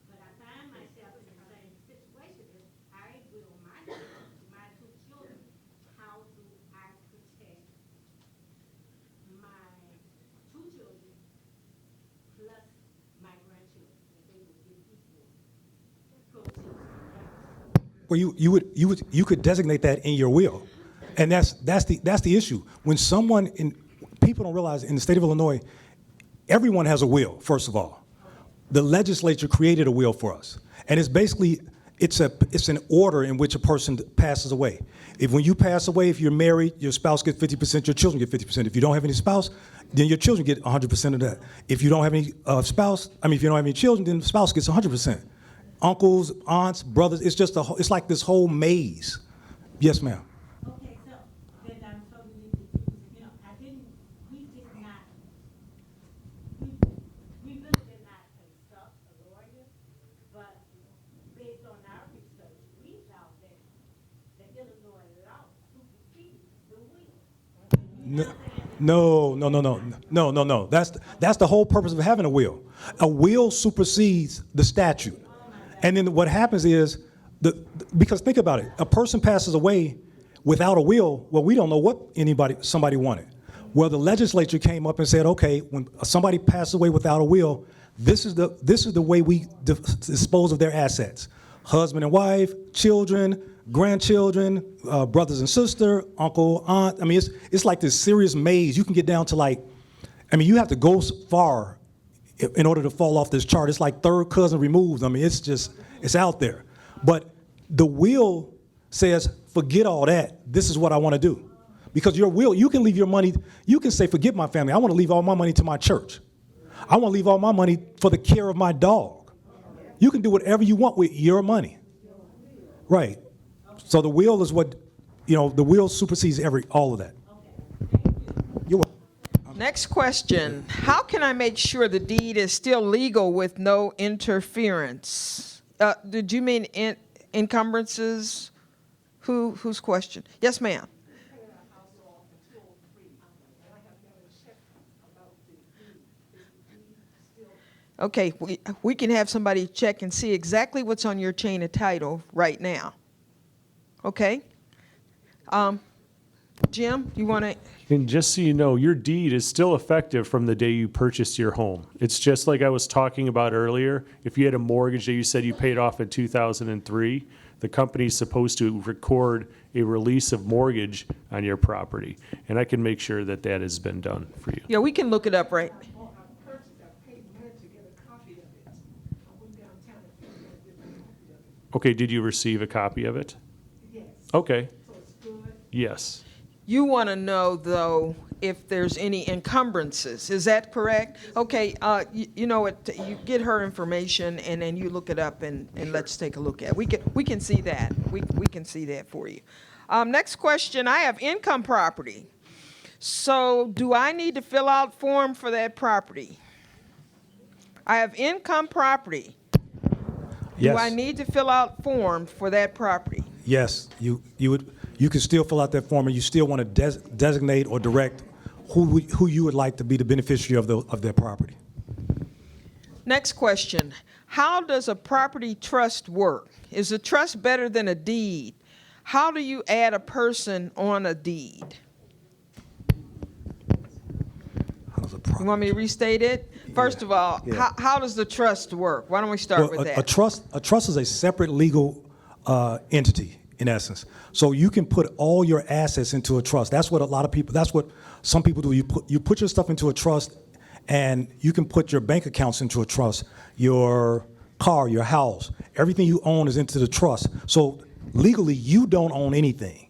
But I find myself in the same situation as I will my two children. How do I protect my two children plus my grandchildren, that they will get equal proceeds? well, you could designate that in your will, and that's the issue. When people don't realize in the state of Illinois, everyone has a will. First of all, the legislature created a will for us, and it's an order in which a person passes away. When you pass away, if you're married, your spouse gets 50%, your children get 50%. If you don't have any spouse, then your children get 100% of that. If you don't have any if you don't have any children, then the spouse gets 100%. Uncles, aunts, brothers, it's like this whole maze. Yes, ma'am. Okay, so then I'm totally confused. We really did not consult a lawyer, but based on our research, we found that the Illinois law supersedes the will. No. That's the whole purpose of having a will. A will supersedes the statute. And then what happens is, because think about it, a person passes away without a will, well, we don't know what somebody wanted. Well, the legislature came up and said, okay, when somebody passes away without a will, this is the way we dispose of their assets. Husband and wife, children, grandchildren, brothers and sister, uncle, aunt. It's like this serious maze. You can get down to you have to go far in order to fall off this chart. It's like third cousin removed. It's out there. But the will says, forget all that. This is what I want to do. Because your will, you can leave your money, you can say, forget my family. I want to leave all my money to my church. I want to leave all my money for the care of my dog. You can do whatever you want with your money. Right. So the will is what, the will supersedes all of that. You're welcome. Next question. How can I make sure the deed is still legal with no interference? Did you mean encumbrances? Whose question? Yes, ma'am. Okay, we can have somebody check and see exactly what's on your chain of title right now. Okay? Jim, you want to? And just so you know, your deed is still effective from the day you purchased your home. It's just like I was talking about earlier. If you had a mortgage that you said you paid off in 2003, the company's supposed to record a release of mortgage on your property. And I can make sure that that has been done for you. Yeah, we can look it up right. Okay, did you receive a copy of it? Yes. Okay. So it's good? Yes. You want to know, though, if there's any encumbrances. Is that correct? Okay, you know what, you get her information, and then you look it up, and let's take a look at it. We can see that. We can see that for you. Next question, I have income property. So do I need to fill out form for that property? I have income property. Yes. Do I need to fill out form for that property? Yes, you you can still fill out that form, and you still want to designate or direct who you would like to be the beneficiary of their property. Next question. How does a property trust work? Is a trust better than a deed? How do you add a person on a deed? You want me to restate it? First of all, how does the trust work? Why don't we start with that? A trust is a separate legal entity, in essence. So you can put all your assets into a trust. That's what some people do. You put your stuff into a trust, and you can put your bank accounts into a trust, your car, your house, everything you own is into the trust. So legally, you don't own anything.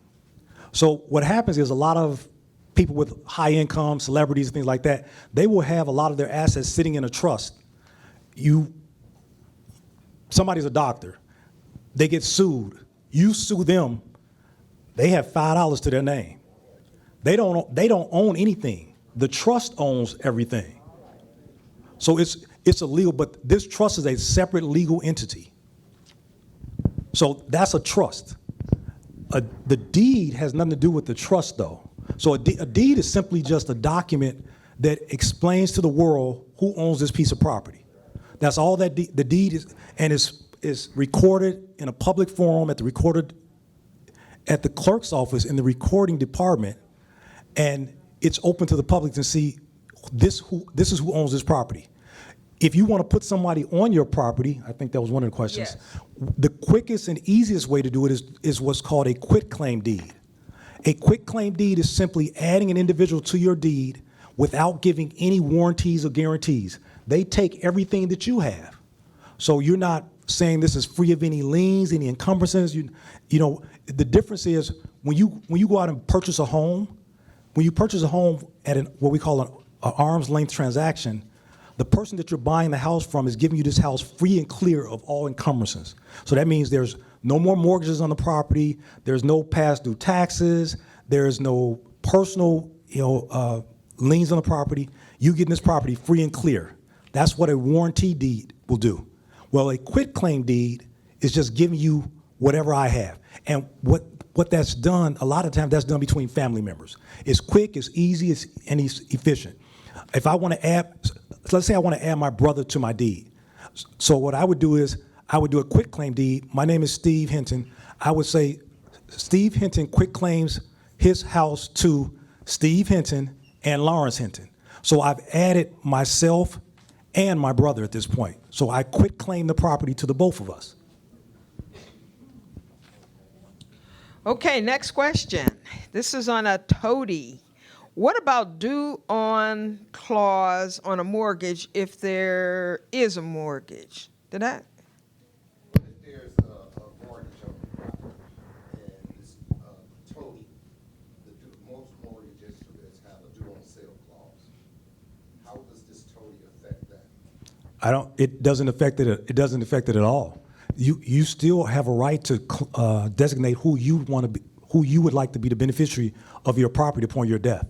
So what happens is a lot of people with high income, celebrities, and things like that, they will have a lot of their assets sitting in a trust. Somebody's a doctor, they get sued. You sue them, they have $5 to their name. They don't own anything. The trust owns everything. So it's illegal, but this trust is a separate legal entity. So that's a trust. The deed has nothing to do with the trust, though. So a deed is simply just a document that explains to the world who owns this piece of property. That's all that the deed is, and is recorded in a public forum at the clerk's office in the recording department, and it's open to the public to see this is who owns this property. If you want to put somebody on your property, I think that was one of the questions. Yes. The quickest and easiest way to do it is what's called a quitclaim deed. A quitclaim deed is simply adding an individual to your deed without giving any warranties or guarantees. They take everything that you have. So you're not saying this is free of any liens, any encumbrances. You know, the difference is when you go out and purchase a home, when you purchase a home at what we call an arm's length transaction, the person that you're buying the house from is giving you this house free and clear of all encumbrances. So that means there's no more mortgages on the property, there's no past due taxes, there's no personal liens on the property. You getting this property free and clear. That's what a warranty deed will do. Well, a quitclaim deed is just giving you whatever I have. And what that's done, a lot of times that's done between family members. It's quick, it's easy, and it's efficient. If I want to add, let's say I want to add my brother to my deed. So what I would do is I would do a quitclaim deed. My name is Steve Hinton. I would say Steve Hinton quitclaims his house to Steve Hinton and Lawrence Hinton. So I've added myself and my brother at this point. So I quitclaim the property to the both of us. Okay, next question. This is on a toady. What about due on clause on a mortgage if there is a mortgage? Did I? If there's a mortgage on the property and it's toady, most mortgages have a due on sale clause. How does this toady affect that? It doesn't affect it. It doesn't affect it at all. You still have a right to designate who you would like to be the beneficiary of your property upon your death.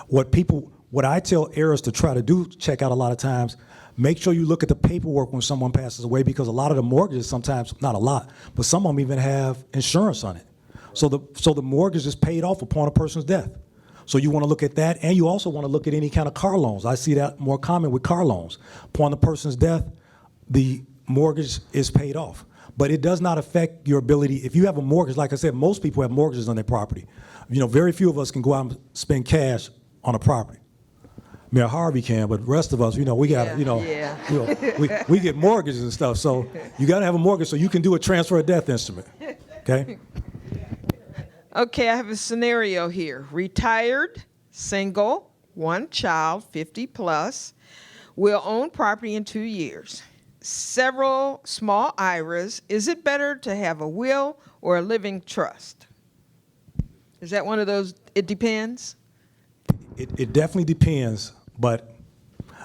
What I tell heirs to try to do, check out a lot of times, make sure you look at the paperwork when someone passes away, because a lot of the mortgages sometimes, not a lot, but some of them even have insurance on it. So the mortgage is paid off upon a person's death. So you want to look at that, and you also want to look at any kind of car loans. I see that more common with car loans. Upon the person's death, the mortgage is paid off. But it does not affect your ability. If you have a mortgage, like I said, most people have mortgages on their property. Very few of us can go out and spend cash on a property. Mayor Harvey can, but the rest of us, we got, we get mortgages and stuff. So you got to have a mortgage so you can do a transfer of death instrument. Okay. Okay, I have a scenario here. Retired, single, one child, 50 plus, will own property in 2 years. Several small IRAs. Is it better to have a will or a living trust? Is that one of those, it depends? It definitely depends, but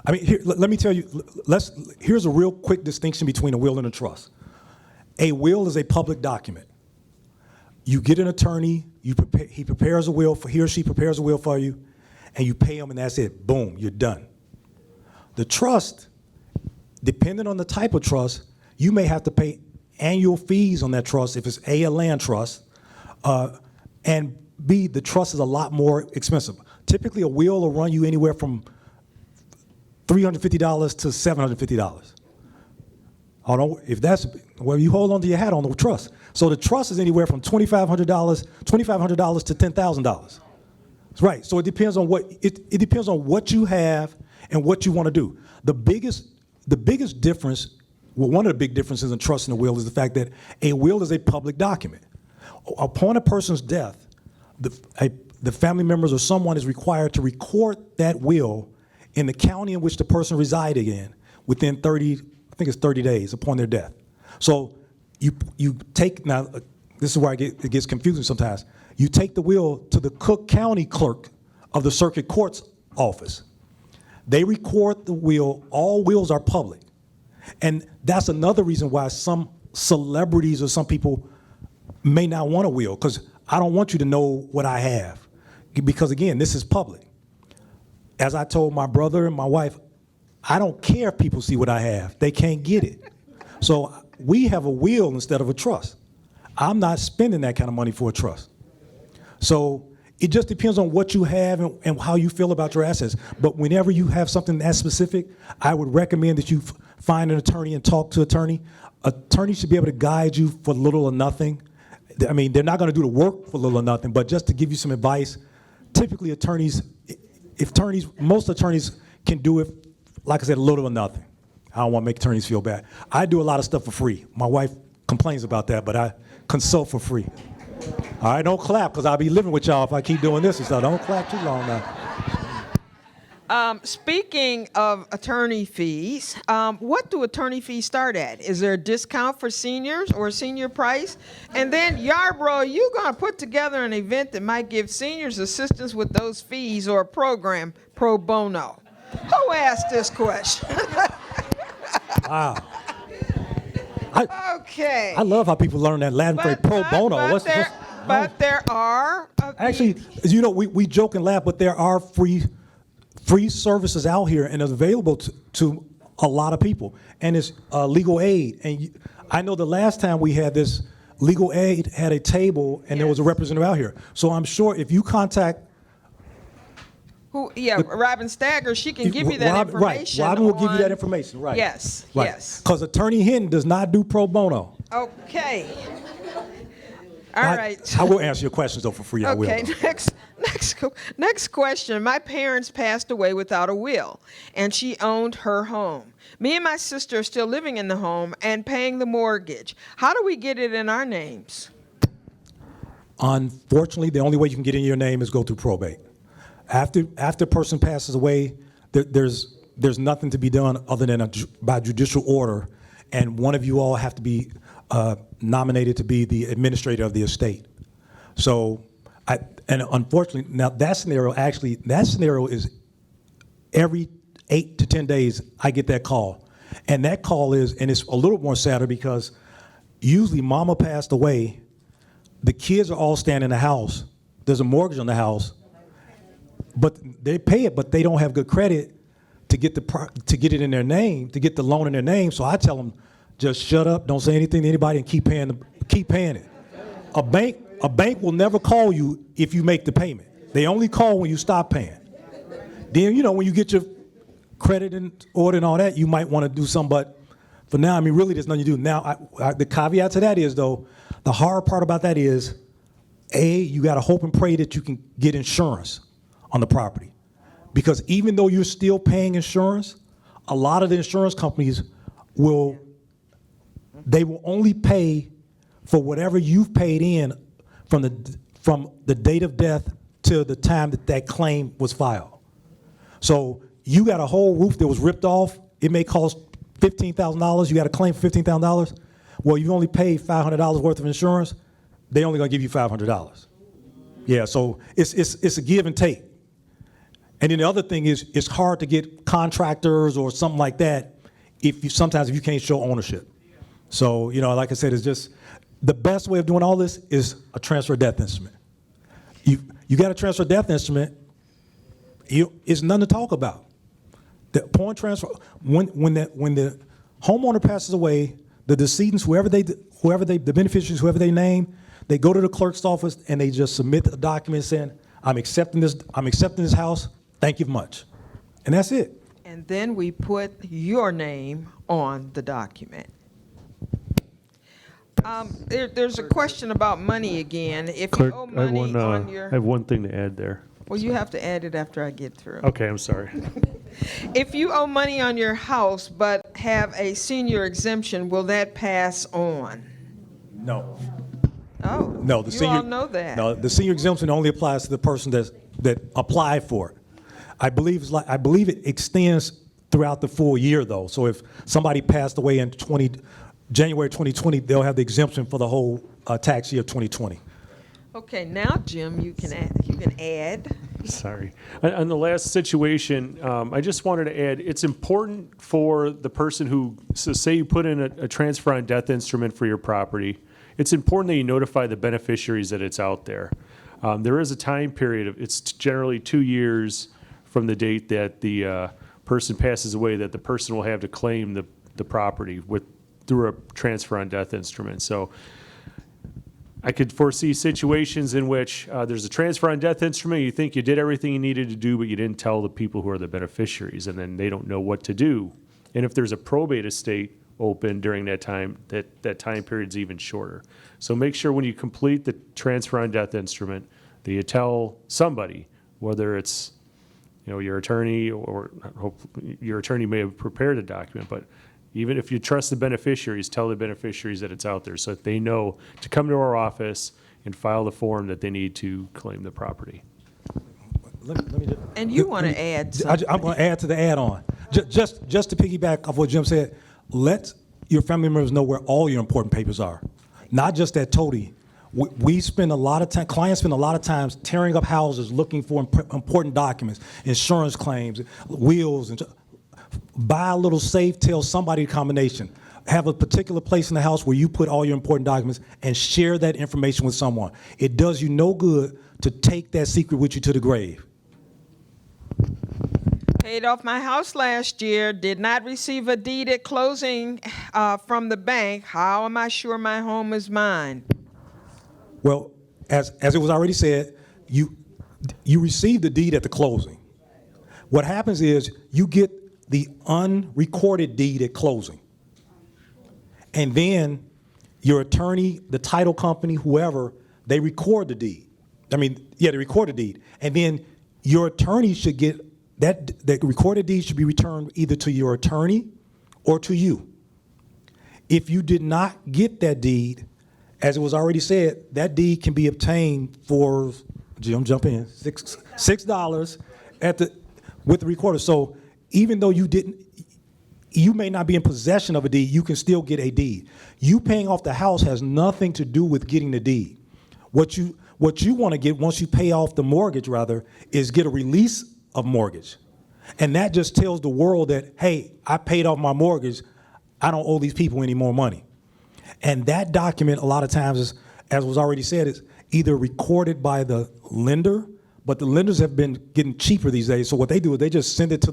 I mean, let me tell you, here's a real quick distinction between a will and a trust. A will is a public document. You get an attorney, he prepares a will, he or she prepares a will for you, and you pay him, and that's it. Boom, you're done. The trust, depending on the type of trust, you may have to pay annual fees on that trust if it's a land trust. And B, the trust is a lot more expensive. Typically, a will will run you anywhere from $350 to $750. Although, if that's, well, you hold on to your hat on the trust. So the trust is anywhere from $2,500 to $10,000. That's right. So it depends on what it depends on what you have and what you want to do. The biggest difference, well, one of the big differences in trust and a will is the fact that a will is a public document. Upon a person's death, the family members or someone is required to record that will in the county in which the person resided in within 30 days upon their death. So you take, now this is where it gets confusing sometimes. You take the will to the Cook County Clerk of the Circuit Court's office. They record the will. All wills are public. And that's another reason why some celebrities or some people may not want a will, because I don't want you to know what I have. Because again, this is public. As I told my brother and my wife, I don't care if people see what I have. They can't get it. So we have a will instead of a trust. I'm not spending that kind of money for a trust. So it just depends on what you have and how you feel about your assets. But whenever you have something that specific, I would recommend that you find an attorney and talk to an attorney. Attorneys should be able to guide you for little or nothing. I mean, they're not going to do the work for little or nothing, but just to give you some advice. Typically, most attorneys can do it, like I said, a little or nothing. I don't want to make attorneys feel bad. I do a lot of stuff for free. My wife complains about that, but I consult for free. All right, don't clap, because I'll be living with y'all if I keep doing this and stuff. Don't clap too long now. Speaking of attorney fees, what do attorney fees start at? Is there a discount for seniors or a senior price? And then, Yarbrough, you're going to put together an event that might give seniors assistance with those fees or a program pro bono. Who asked this question? Wow. Okay. I love how people learn that Latin phrase, pro bono. But there are... Actually, you know, we joke and laugh, but there are free services out here and it's available to a lot of people. And it's legal aid. And I know the last time we had this, legal aid had a table and there was a representative out here. So I'm sure if you contact... Robin Stagger, she can give you that information. Right, Robin will give you that information, right. Yes, right. Yes. Because Attorney Hinton does not do pro bono. Okay. All right. I will answer your questions, though, for free. I will. Okay, next question. My parents passed away without a will, and she owned her home. Me and my sister are still living in the home and paying the mortgage. How do we get it in our names? Unfortunately, the only way you can get in your name is go through probate. After a person passes away, there's nothing to be done other than by judicial order, and one of you all have to be nominated to be the administrator of the estate. So, and unfortunately, now that scenario is every 8 to 10 days I get that call, and that call is, and it's a little more sadder because usually Mama passed away, the kids are all staying in the house. There's a mortgage on the house. But they pay it, but they don't have good credit to get it in their name, to get the loan in their name. So I tell them, just shut up, don't say anything to anybody, and keep paying it. A bank will never call you if you make the payment. They only call when you stop paying. Then, you know, when you get your credit in order and all that, you might want to do something. But for now, I mean, really, there's nothing you do. Now, the caveat to that is, though, the hard part about that is, you got to hope and pray that you can get insurance on the property. Because even though you're still paying insurance, a lot of the insurance companies will only pay for whatever you've paid in from the date of death to the time that claim was filed. So you got a whole roof that was ripped off, it may cost $15,000, you got a claim for $15,000. Well, you only paid $500 worth of insurance, they only gonna give you $500. Yeah, so it's a give and take. And then the other thing is, it's hard to get contractors or something like that sometimes if you can't show ownership. So, you know, like I said, it's just the best way of doing all this is a transfer death instrument. You got a transfer death instrument, it's nothing to talk about. The upon transfer, when the homeowner passes away, the decedents, the beneficiaries, whoever they name, They go to the clerk's office and they just submit a document saying, I'm accepting this house, thank you much. And that's it. And then we put your name on the document. There's a question about money again. If Clerk, you owe I have money on I your, have one thing to add there. well, you have to add it after I get through. Okay, I'm sorry. If you owe money on your house but have a senior exemption, will that pass on? No. Oh, No, the you senior, all know that. No, the senior exemption only applies to the person that applied for it. I believe it extends throughout the full year though. So if somebody passed away in January 2020, they'll have the exemption for the whole tax year 2020. Okay, now Jim, you can add. Sorry. On the last situation, I just wanted to add, it's important for the person who, so say you put in a transfer on death instrument for your property, it's important that you notify the beneficiaries that it's out there. There is a time period, it's generally 2 years from the date that the person passes away, that the person will have to claim the property through a transfer on death instrument. So I could foresee situations in which there's a transfer on death instrument, you think you did everything you needed to do, but you didn't tell the people who are the beneficiaries, and then they don't know what to do. And if there's a probate estate open during that time, that time period's even shorter. So make sure when you complete the transfer on death instrument that you tell somebody, whether it's your attorney, or your attorney may have prepared a document, but even if you trust the beneficiaries, tell the beneficiaries that it's out there so that they know to come to our office and file the form that they need to claim the property. And you want to add something. I'm going to add to the add-on. Just to piggyback off what Jim said, let your family members know where all your important papers are, not just that toady. We spend a lot of time, clients spend a lot of times tearing up houses looking for important documents, insurance claims, wills, and buy a little safe, tell somebody the combination. Have a particular place in the house where you put all your important documents and share that information with someone. It does you no good to take that secret with you to the grave. Paid off my house last year, did not receive a deed at closing from the bank. How am I sure my home is mine? Well, as it was already said, you receive the deed at the closing. What happens is you get the unrecorded deed at closing. And then your attorney, the title company, whoever, they record the deed. They record the deed. And then your attorney should get that recorded deed should be returned either to your attorney or to you. If you did not get that deed, as it was already said, that deed can be obtained for, Jim, jump in, $6 with the recorder. So even though you may not be in possession of a deed, you can still get a deed. You paying off the house has nothing to do with getting the deed. What you want to get once you pay off the mortgage, rather, is get a release of mortgage. And that just tells the world that, hey, I paid off my mortgage, I don't owe these people any more money. And that document, a lot of times, is, as was already said, is either recorded by the lender, but the lenders have been getting cheaper these days. So what they do is they just send it to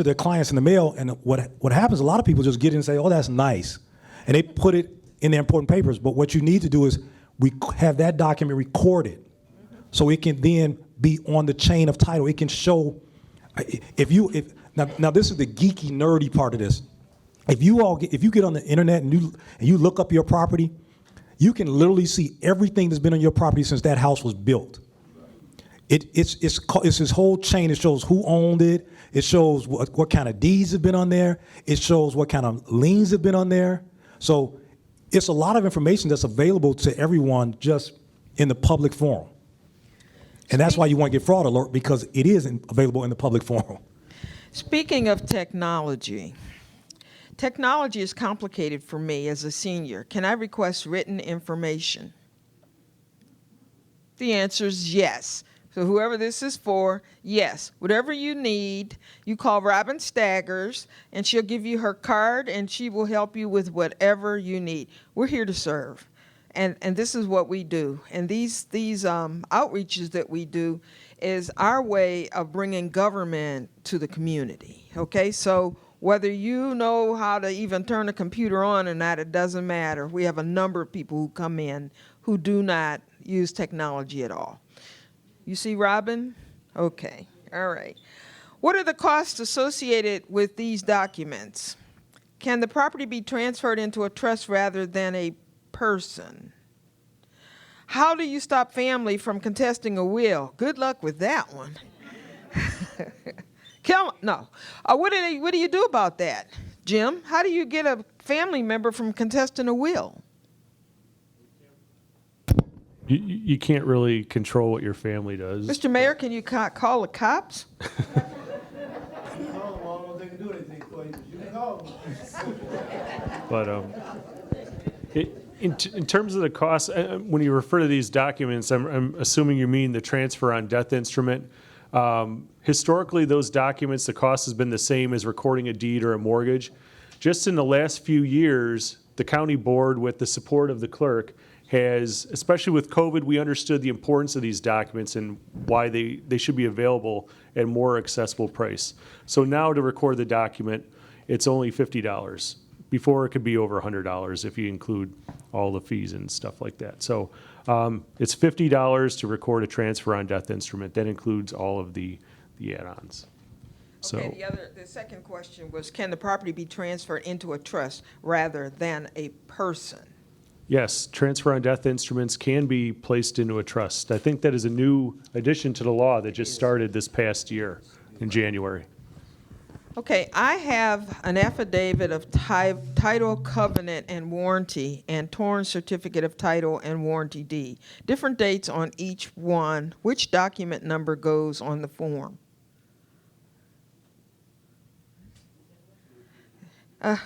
their clients in the mail. And what happens, a lot of people just get in and say, oh, that's nice. And they put it in their important papers. But what you need to do is have that document recorded so it can then be on the chain of title. It can show, now this is the geeky, nerdy part of this. If you get on the internet and you look up your property, you can literally see everything that's been on your property since that house was built. It's this whole chain. It shows who owned it. It shows what kind of deeds have been on there. It shows what kind of liens have been on there. So it's a lot of information that's available to everyone just in the public forum. And that's why you want to get fraud alert, because it is available in the public forum. Speaking of technology is complicated for me as a senior. Can I request written information? The answer is yes. So whoever this is for, yes. Whatever you need, you call Robin Staggers, and she'll give you her card, and she will help you with whatever you need. We're here to serve. And this is what we do. And these outreaches that we do is our way of bringing government to the community. Okay, so Whether you know how to even turn a computer on or not, it doesn't matter. We have a number of people who come in who do not use technology at all. You see, Robin? Okay, all right. What are the costs associated with these documents? Can the property be transferred into a trust rather than a person? How do you stop family from contesting a will? Good luck with that one. No. What do you do about that? Jim, how do you get a family member from contesting a will? You can't really control what your family does. Mr. Mayor, can you call the cops? But in terms of the cost, when you refer to these documents, I'm assuming you mean the transfer on death instrument. Historically, those documents, the cost has been the same as recording a deed or a mortgage. Just in the last few years, the county board, with the support of the clerk, has, especially with COVID, we understood the importance of these documents and why they should be available at a more accessible price. So now to record the document, it's only $50. Before, it could be over $100 if you include all the fees and stuff like that. So it's $50 to record a transfer on death instrument. That includes all of the add-ons. Okay, the second question was, can the property be transferred into a trust rather than a person? Yes, transfer on death instruments can be placed into a trust. I think that is a new addition to the law that just started this past year in January. Okay, I have an affidavit of title, covenant, and warranty, and torn certificate of title and warranty deed. Different dates on each one. Which document number goes on the form? I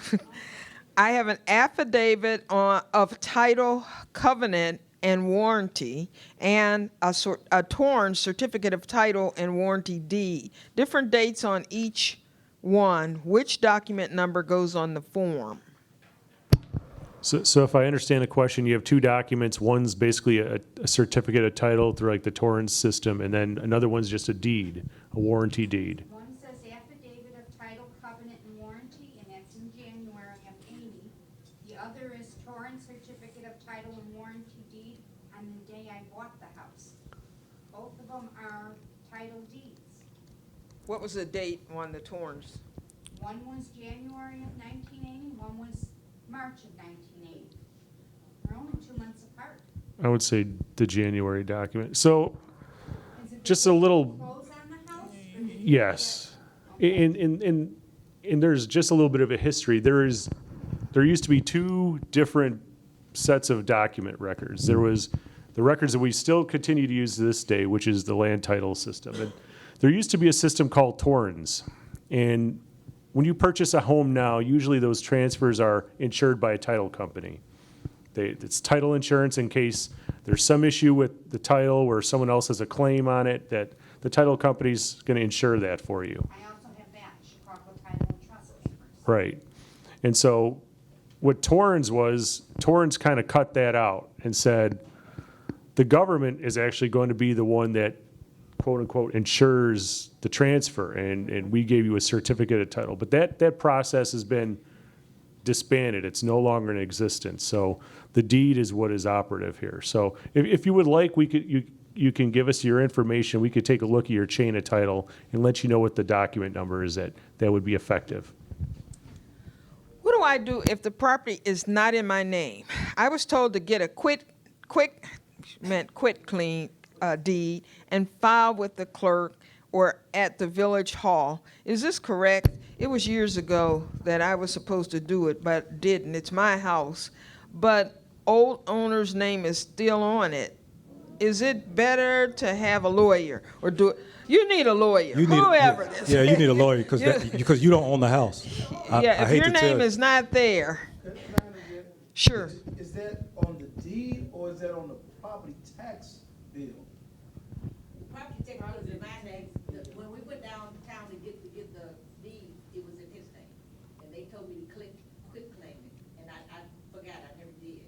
have an affidavit of title, covenant, and warranty, and a torn certificate of title and warranty deed. Different dates on each one. Which document number goes on the form? So if I understand the question, you have two documents. One's basically a certificate of title through like the Torrance system, and then another one's just a deed, a warranty deed. One says affidavit of title, covenant, and warranty, and that's in January of 80. The other is Torrance certificate of title and warranty deed on the day I bought the house. Both of them are title deeds. What was the date on the torns? One was January of 1980, one was March of 1980. They're only 2 months apart. I would say the January document. So just a little, Close on the house? yes. And there's just a little bit of a history. There used to be two different sets of document records. There was the records that we still continue to use to this day, which is the land title system. And there used to be a system called Torrens. And when you purchase a home now, usually those transfers are insured by a title company. It's title insurance in case there's some issue with the title where someone else has a claim on it, that the title company's going to insure that for you. I also have that, Chicago Title and Trust papers. Right. And so what Torrens was, Torrens kind of cut that out and said, the government is actually going to be the one that, quote unquote, insures the transfer, and we gave you a certificate of title. But that process has been disbanded. It's no longer in existence. So the deed is what is operative here. So if you would like, you can give us your information. We could take a look at your chain of title and let you know what the document number is that would be effective. What do I do if the property is not in my name? I was told to get a quit clean deed and file with the clerk or at the village hall. Is this correct? It was years ago that I was supposed to do it, but didn't. It's my house, but old owner's name is still on it. Is it better to have a lawyer or do it? You need a lawyer, whoever it is. Yeah, you need a lawyer because you don't own the house. If your name is not there. Sure. Is that on the deed or is that on the property tax bill? Property tax bill is in my name. When we went downtown to get the deed, it was in his name. And they told me to quit claiming. And I forgot, I never did.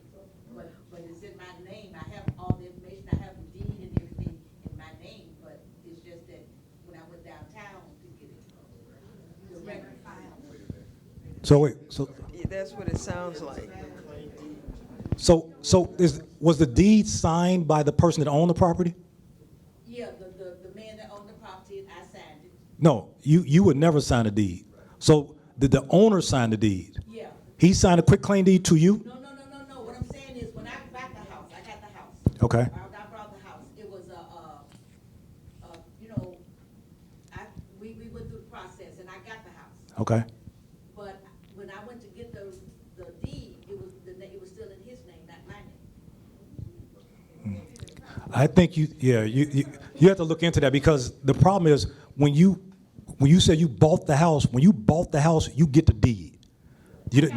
But it's in my name. I have all the information. I have the deed and everything in my name. But it's just that when I went downtown to get it, the record file. So wait, Yeah, that's what it sounds like. was the deed signed by the person that owned the property? Yeah, the man that owned the property, I signed it. No, you would never sign a deed. So did the owner sign the deed? Yeah. He signed a quitclaim deed to you? No. What I'm saying is, when I got the house, Okay. I brought the house. It was we went through the process, and I got the house. Okay. But when I went to get the deed, it was still in his name, not my name. I think you have to look into that, because the problem is when you say you bought the house, you get the deed. I got the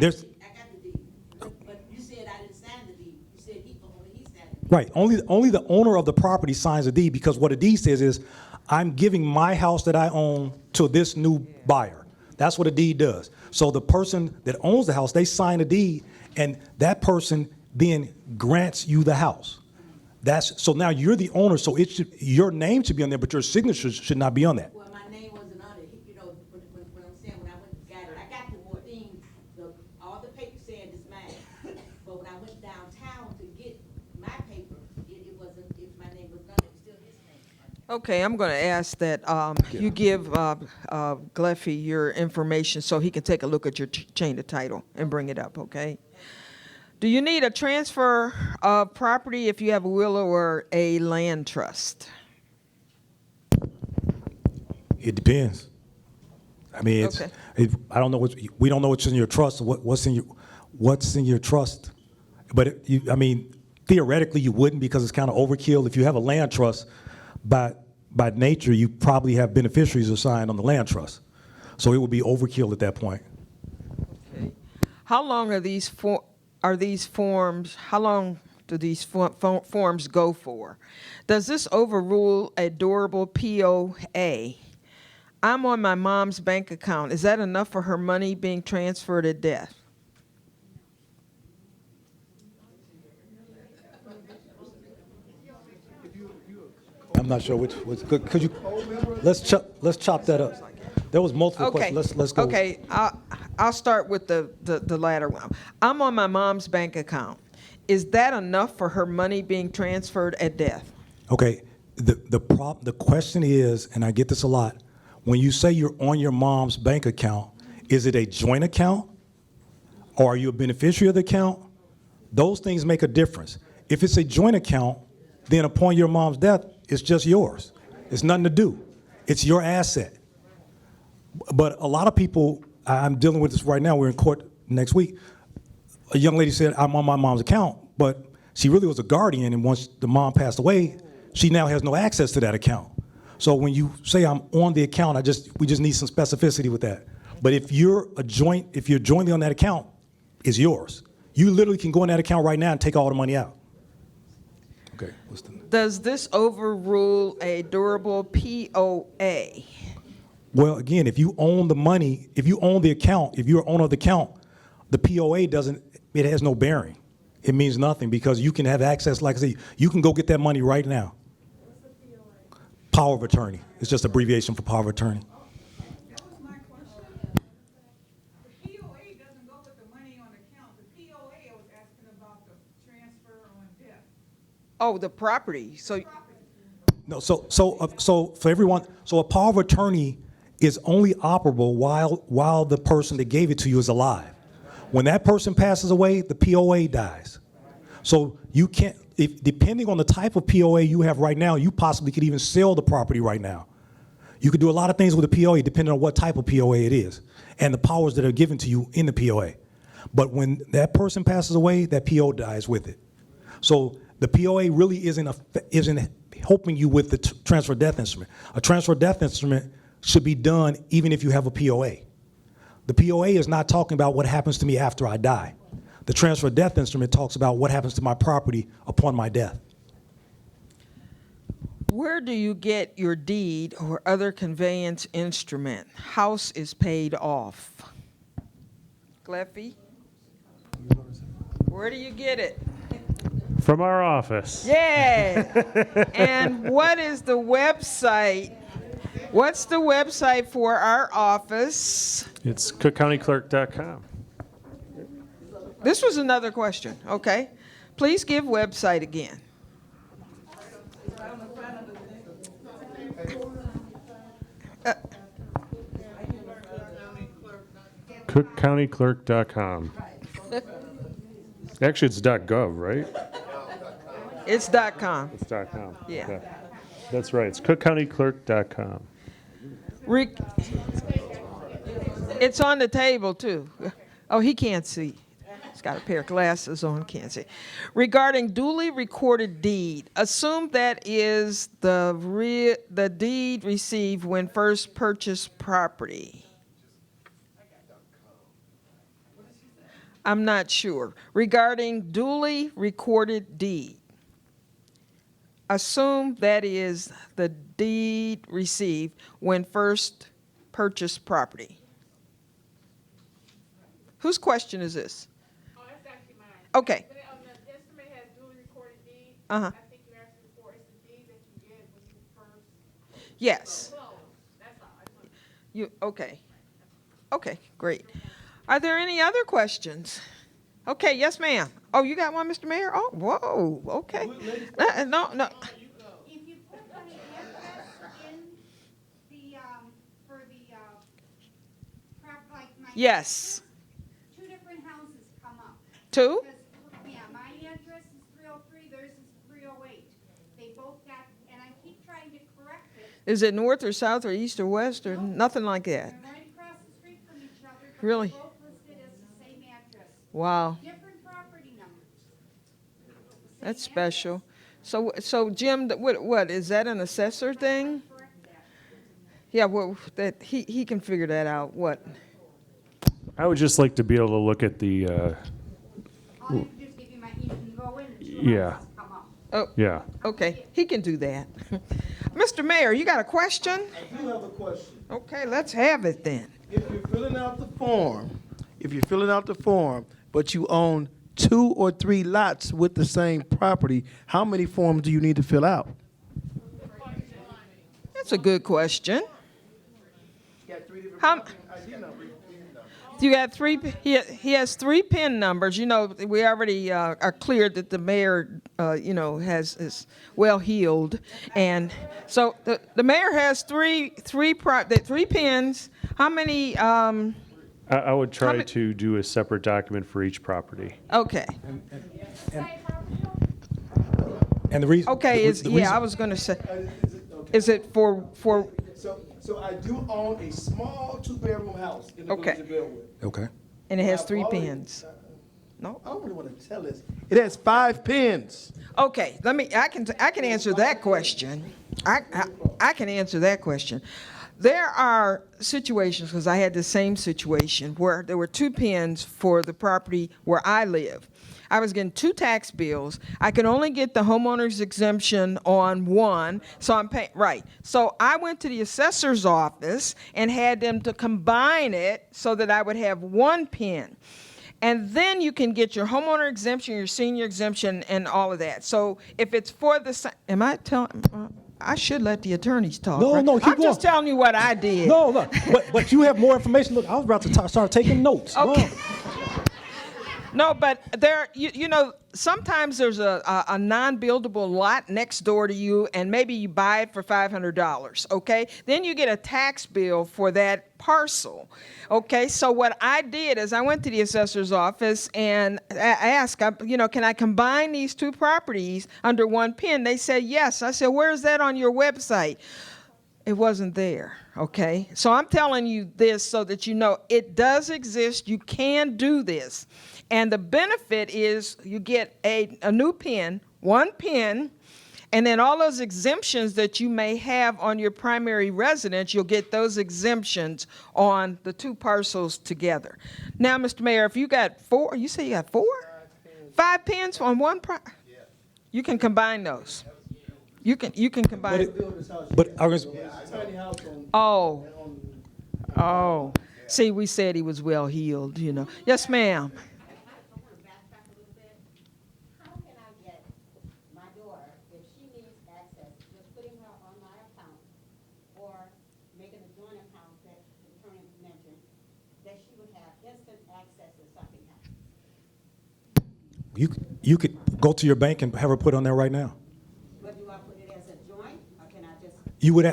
deed. But you said I didn't sign the deed. You said he signed it. Right. Only the owner of the property signs a deed, because what a deed says is, I'm giving my house that I own to this new buyer. That's what a deed does. So the person that owns the house, they sign a deed, and that person then grants you the house. So now you're the owner, so your name should be on there, but your signature should not be on that. Well, my name wasn't on it. When I'm saying, when I went and got it, I got the more things, all the papers saying it's mine. But when I went downtown to get my paper, it wasn't, my name was not, it was still his name. Okay, I'm going to ask that you give Gleffy your information so he can take a look at your chain of title and bring it up, okay? Do you need a transfer of property if you have a will or a land trust? It depends. I mean, Okay. I don't know we don't know what's in your trust. What's in your trust? But theoretically, you wouldn't, because it's kind of overkill. If you have a land trust, by nature, you probably have beneficiaries assigned on the land trust, so it would be overkill at that point. Okay. How long are these forms? How long do these forms go for? Does this overrule a durable POA? I'm on my mom's bank account. Is that enough for her money being transferred at death? I'm not sure which was good. Could you let's chop that up. There was multiple questions. Let's go. Okay, I'll start with the latter one. I'm on my mom's bank account. Is that enough for her money being transferred at death? Okay. The question is, and I get this a lot, when you say you're on your mom's bank account, is it a joint account, or are you a beneficiary of the account? Those things make a difference. If it's a joint account, then upon your mom's death, it's just yours. It's nothing to do. It's your asset. But a lot of people, I'm dealing with this right now, we're in court next week. A young lady said, I'm on my mom's account, but she really was a guardian, and once the mom passed away, she now has no access to that account. So when you say I'm on the account, we just need some specificity with that. But if you're jointly on that account, it's yours. You literally can go in that account right now and take all the money out. Okay. Does this overrule a durable POA? Well, again, if you own the money, if you own the account, if you're owner of the account, the POA it has no bearing. It means nothing, because you can have access, like I say, you can go get that money right now. Power of attorney. It's just abbreviation for power of attorney. That was my question. The POA doesn't go with the money on account. The POA, I was asking about the transfer on death. Oh, the property. So. No, so for everyone, so a power of attorney is only operable while the person that gave it to you is alive. When that person passes away, the POA dies. So you can't, depending on the type of POA you have right now, you possibly could even sell the property right now. You could do a lot of things with the POA depending on what type of POA it is and the powers that are given to you in the POA. But when that person passes away, that PO dies with it. So the POA really isn't helping you with the transfer death instrument. A transfer death instrument should be done even if you have a POA. The POA is not talking about what happens to me after I die. The transfer death instrument talks about what happens to my property upon my death. Where do you get your deed or other conveyance instrument? House is paid off. Gleffy? Where do you get it? From our office. Yeah. And what is the website? What's the website for our office? It's cookcountyclerk.com. This was another question, okay? Please give website again. cookcountyclerk.com. Actually, it's .gov, right? It's .com. It's .com. Yeah. That's right. It's cookcountyclerk.com. It's on the table, too. Oh, he can't see. He's got a pair of glasses on, can't see. Regarding duly recorded deed, assume that is the deed received when first purchased property. I'm not sure. Regarding duly recorded deed, assume that is the deed received when first purchased property. Whose question is this? Oh, that's actually mine. Okay. But, the estimate has duly recorded deed. Uh-huh. I think you asked before, it's the deed that you get when you first. Yes. Close. That's all. I just want You okay? Okay, great. Are there any other questions? Okay, yes, ma'am. Oh, you got one, Mr. Mayor? Oh, whoa. Okay. No. If you put an address in the, for the, like my. Yes. Two different houses come up. Two? Yeah, my address is 303, theirs is 308. They both got, and I keep trying to correct it. Is it north or south or east or west or nothing like that? They're right across the street from each other, but Really? they're both listed as the same address. Wow. Different property numbers. That's special. So Jim, what is that an assessor thing? Yeah, well, that he can figure that out. What? I would just like to be able to look at the, All you have to do is give you my, you can go in and two yeah. houses come up. Oh, Yeah. okay. He can do that. Mr. Mayor, you got a question? I do have a question. Okay, let's have it then. If you're filling out the form, but you own 2 or 3 lots with the same property, how many forms do you need to fill out? That's a good question. You got 3. He has 3 PIN numbers. You know, we already are clear that the mayor, is well heeled, and so the mayor has three PINs. How many? I would try to do a separate document for each property. Okay. And the reason. Okay. I was going to say. Is it for? So I do own a small 2-bedroom house in the village of Bellwood. Okay. And it has 3 PINs. No. I don't really want to tell this. It has 5 PINs. Okay. I can answer that question. I can answer that question. There are situations, because I had the same situation, where there were 2 PINs for the property where I live. I was getting 2 tax bills. I could only get the homeowner's exemption on one, so I'm paying, right. So I went to the assessor's office and had them to combine it so that I would have 1 PIN. And then you can get your homeowner exemption, your senior exemption, and all of that. So if it's for the, am I telling, I should let the attorneys talk. No, right? no, keep I'm just going. telling you what I did. No, but you have more information. Look, I was about to start taking notes. Okay. No, but there, sometimes there's a non-buildable lot next door to you, and maybe you buy it for $500, okay? Then you get a tax bill for that parcel, okay? So what I did is I went to the assessor's office and I asked, can I combine these 2 properties under 1 PIN? They said yes. I said, where's that on your website? It wasn't there, okay? So I'm telling you this so that you know it does exist. You can do this. And the benefit is you get a new PIN, 1 PIN, and then all those exemptions that you may have on your primary residence, you'll get those exemptions on the 2 parcels together. Now, Mr. Mayor, if you got 4, you say you got 4? 5 PINs on one you can combine those. You can combine. But I was. Oh. See, we said he was well heeled, Yes, ma'am. You could go to your bank and have her put on there right now. But do I put it as a joint, or can I just? You would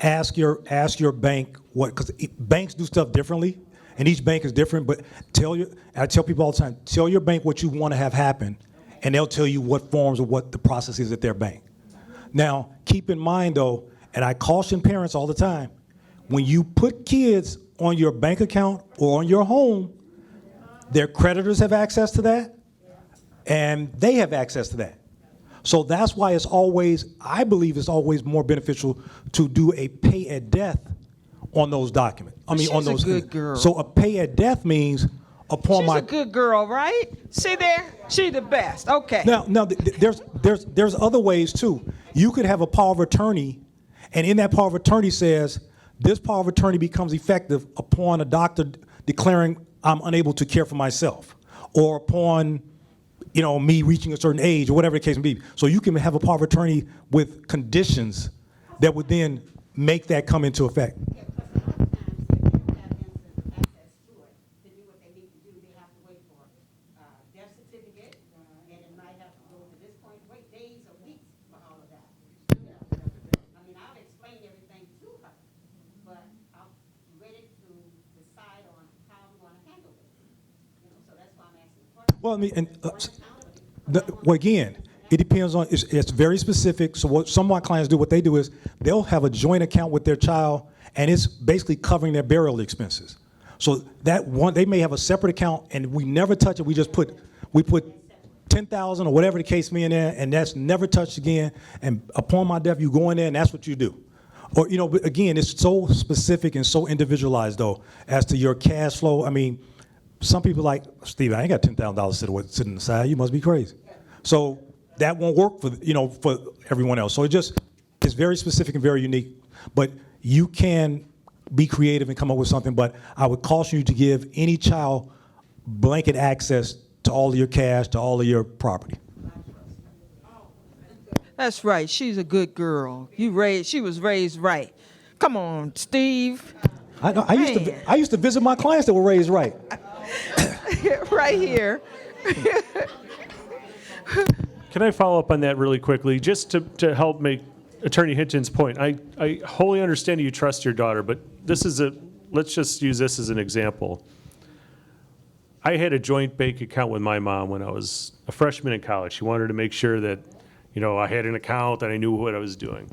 ask your bank what, because banks do stuff differently, and each bank is different. But I tell people all the time, tell your bank what you want to have happen, and they'll tell you what forms or what the process is at their bank. Now, keep in mind though, and I caution parents all the time, when you put kids on your bank account or on your home, their creditors have access to that, and they have access to that. So that's why I believe it's always more beneficial to do a pay at death on those documents. She's a good girl. So a pay at death means upon She's a good girl, right? See there? She the best. Okay. Now, there's other ways too. You could have a power of attorney, and in that power of attorney says, this power of attorney becomes effective upon a doctor declaring I'm unable to care for myself, or upon me reaching a certain age, or whatever the case may be. So you can have a power of attorney with conditions that would then make that come into effect. Well, again, it depends on, it's very specific. So what some of my clients do, what they do is they'll have a joint account with their child, and it's basically covering their burial expenses. So that one, they may have a separate account, and we never touch it. We put $10,000 or whatever the case may be in there, and that's never touched again. And upon my death, you go in there, and that's what you do. Or but again, it's so specific and so individualized though as to your cash flow. Some people like, Steve, I ain't got $10,000 sitting aside. You must be crazy. So that won't work for everyone else. So it's very specific and very unique. But you can be creative and come up with something. But I would caution you to give any child blanket access to all of your cash, to all of your property. That's right. She's a good girl. She was raised right. Come on, Steve. I used to visit my clients that were raised right. Right here. Can I follow up on that really quickly, just to help make Attorney Hinton's point? I wholly understand you trust your daughter, but let's just use this as an example. I had a joint bank account with my mom when I was a freshman in college. She wanted to make sure that, I had an account and I knew what I was doing.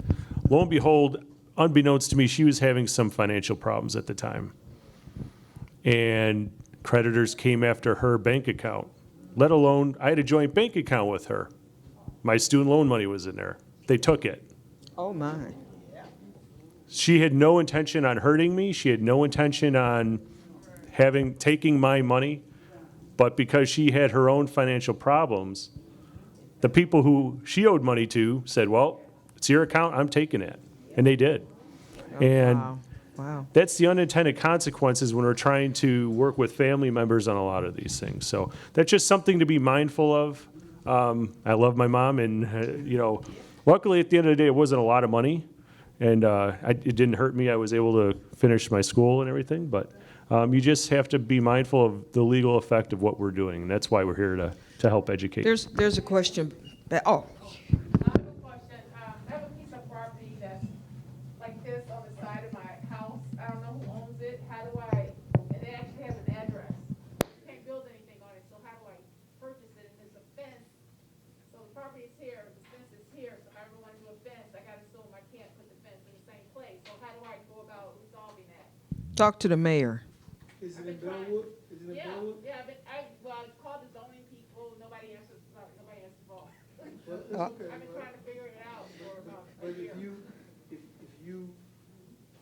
Lo and behold, unbeknownst to me, she was having some financial problems at the time. And creditors came after her bank account, let alone I had a joint bank account with her. My student loan money was in there. They took it. Oh, my. She had no intention on hurting me. She had no intention on taking my money. But because she had her own financial problems, the people who she owed money to said, well, it's your account, I'm taking it. And they did. And wow. That's the unintended consequences when we're trying to work with family members on a lot of these things. So that's just something to be mindful of. I love my mom, and luckily at the end of the day, it wasn't a lot of money, and it didn't hurt me. I was able to finish my school and everything, but you just have to be mindful of the legal effect of what we're doing, and that's why we're here to help educate. There's a question. I have a question. I have a piece of property that's like this on the side of my house. I don't know who owns it. And it actually has an address. You can't build anything on it, so how do I purchase it? And there's a fence. So the property is here, the fence is here, so if I ever want to do a fence, I gotta assume I can't put the fence in the same place. So how do I go about resolving that? Talk to the mayor. Is it in Bellwood? Yeah, I called the zoning people, nobody answers the phone. Well, it's okay. I've been trying to figure it out for about But a year. if you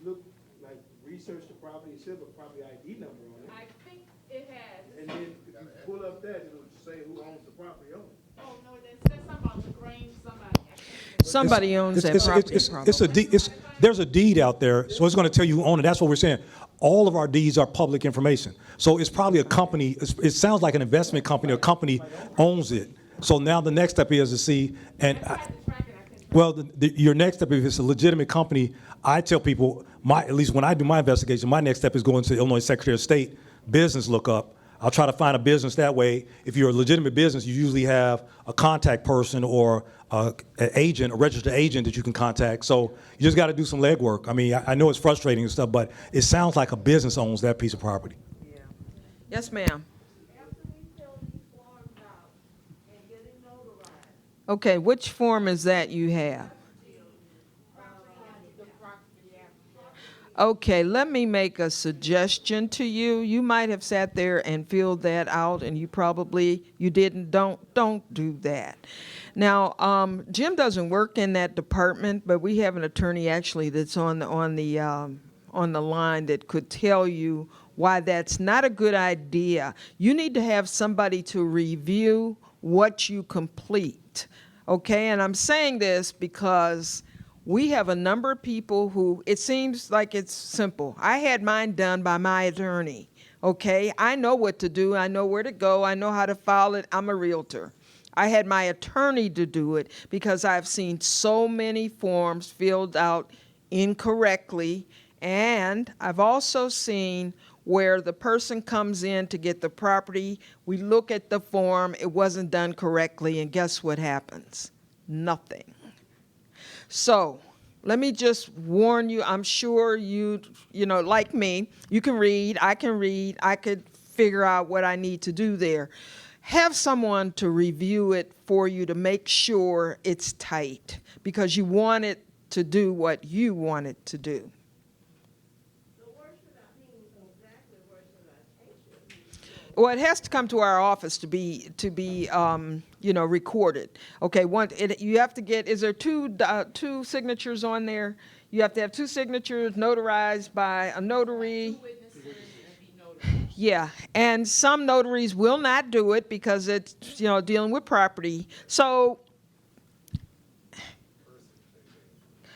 look, like, research the property, it should have a property ID number on it. I think it has. And then if you pull up that, it'll say who owns the property on it. Oh, no, it says something about LaGrange, somebody. Somebody owns that property. There's a deed out there, so it's going to tell you who owns it. That's what we're saying. All of our deeds are public information. So it's probably a company, it sounds like an investment company, a company owns it. So now the next step is to see, your next step, if it's a legitimate company, I tell people, at least when I do my investigation, my next step is going to the Illinois Secretary of State business lookup. I'll try to find a business that way. If you're a legitimate business, you usually have a contact person or an agent, a registered agent that you can contact. So you just got to do some legwork. I mean, I know it's frustrating and stuff, but it sounds like a business owns that piece of property. Yes, ma'am. Okay, which form is that you have? Okay, let me make a suggestion to you. You might have sat there and filled that out, and you didn't. Don't do that. Now, Jim doesn't work in that department, but we have an attorney actually that's on the line that could tell you why that's not a good idea. You need to have somebody to review what you complete. Okay, and I'm saying this because we have a number of people who, it seems like it's simple. I had mine done by my attorney, okay? I know what to do. I know where to go. I know how to file it. I'm a realtor. I had my attorney to do it because I've seen so many forms filled out incorrectly, and I've also seen where the person comes in to get the property, we look at the form, it wasn't done correctly, and guess what happens? Nothing. So let me just warn you, I'm sure you know, like me, you can read, I could figure out what I need to do there. Have someone to review it for you to make sure it's tight because you want it to do what you want it to do. Well, it has to come to our office to be recorded. Okay, you have to get. Is there two signatures on there? You have to have two signatures notarized by a notary. Yeah, and some notaries will not do it because it's dealing with property. So.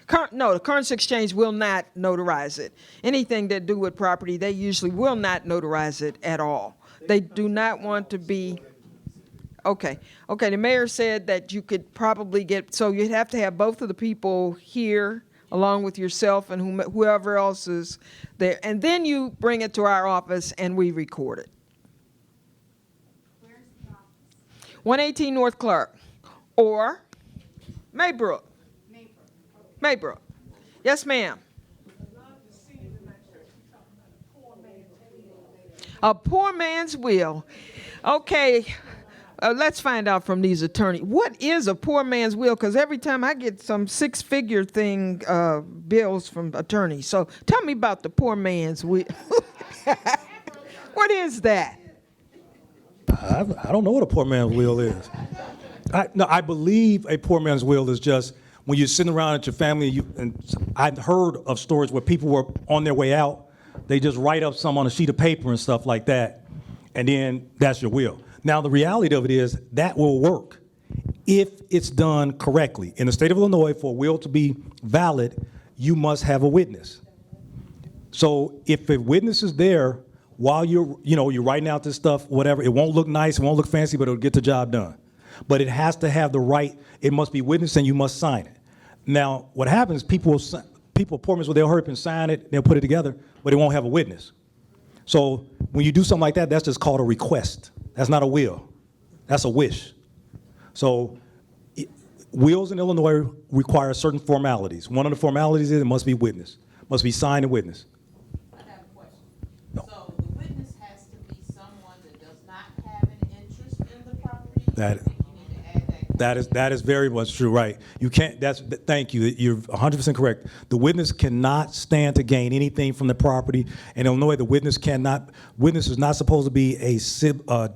The currency exchange will not notarize it. Anything that do with property, they usually will not notarize it at all. They do not want to be, okay, the mayor said that you could probably so you'd have to have both of the people here along with yourself and whoever else is there. And then you bring it to our office and we record it. Where's the office? 118 North Clark or Maybrook. Maybrook. Yes, ma'am. A poor man's will. Okay, let's find out from these attorneys. What is a poor man's will? Because every time I get some six-figure thing bills from attorneys. So tell me about the poor man's will. What is that? I don't know what a poor man's will is. I believe a poor man's will is just when you're sitting around at your family, and I've heard of stories where people were on their way out, they just write up some on a sheet of paper and stuff like that, and then that's your will. Now, the reality of it is that will work if it's done correctly. In the state of Illinois, for a will to be valid, you must have a witness. So if a witness is there while you're writing out this stuff, whatever, it won't look nice, it won't look fancy, but it'll get the job done. But it has to have the right, it must be witnessed and you must sign it. Now, what happens, poor men, they'll hurry up and sign it, they'll put it together, but it won't have a witness. So when you do something like that, that's just called a request. That's not a will. That's a wish. So wills in Illinois require certain formalities. One of the formalities is it must be witnessed, must be signed and witnessed. I have a question. No. So the witness has to be someone that does not have an interest in the property? That is very much true, right? You can't, thank you, you're 100% correct. The witness cannot stand to gain anything from the property. In Illinois, the witness is not supposed to be a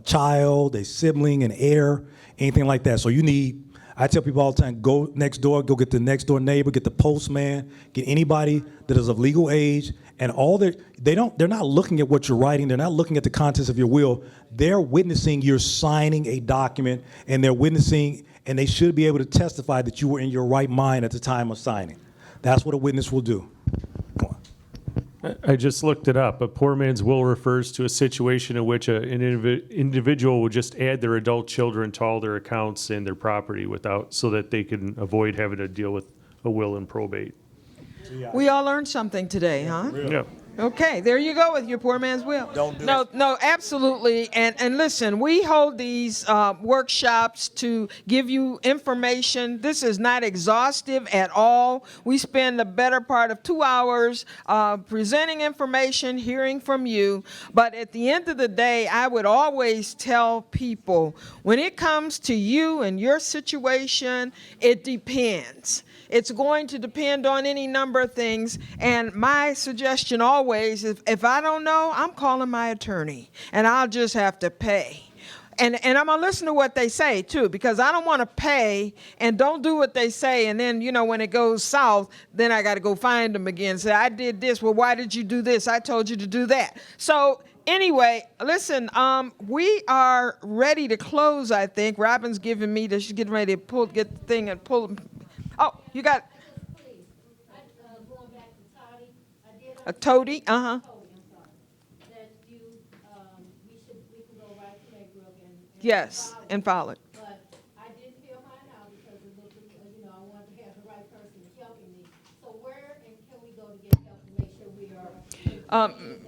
child, a sibling, an heir, anything like that. So I tell people all the time, go next door, go get the next door neighbor, get the postman, get anybody that is of legal age, and they're not looking at what you're writing, they're not looking at the contents of your will, they're witnessing you're signing a document, and they're witnessing, and they should be able to testify that you were in your right mind at the time of signing. That's what a witness will do. Come on. I just looked it up. A poor man's will refers to a situation in which an individual would just add their adult children to all their accounts and their property so that they can avoid having to deal with a will and probate. We all learned something today, huh? Yeah. Okay, there you go with your poor man's will. Don't do No, no, absolutely. And listen, we hold these workshops to give you information. This is not exhaustive at all. We spend the better part of 2 hours presenting information, hearing from you. But at the end of the day, I would always tell people, when it comes to you and your situation, it depends. It's going to depend on any number of things. And my suggestion always is, if I don't know, I'm calling my attorney, and I'll just have to pay. And I'm going to listen to what they say, too, because I don't want to pay and don't do what they say. And then, when it goes south, then I got to go find them again. Say, I did this. Well, why did you do this? I told you to do that. So anyway, listen, we are ready to close, I think. Robin's giving me this. She's getting ready to get the thing and pull. Oh, you got a toady? Uh-huh. Yes, and file it. But I didn't fill mine out because it looked, I wanted to have the right person helping me. So where can we go to get help and make sure we are?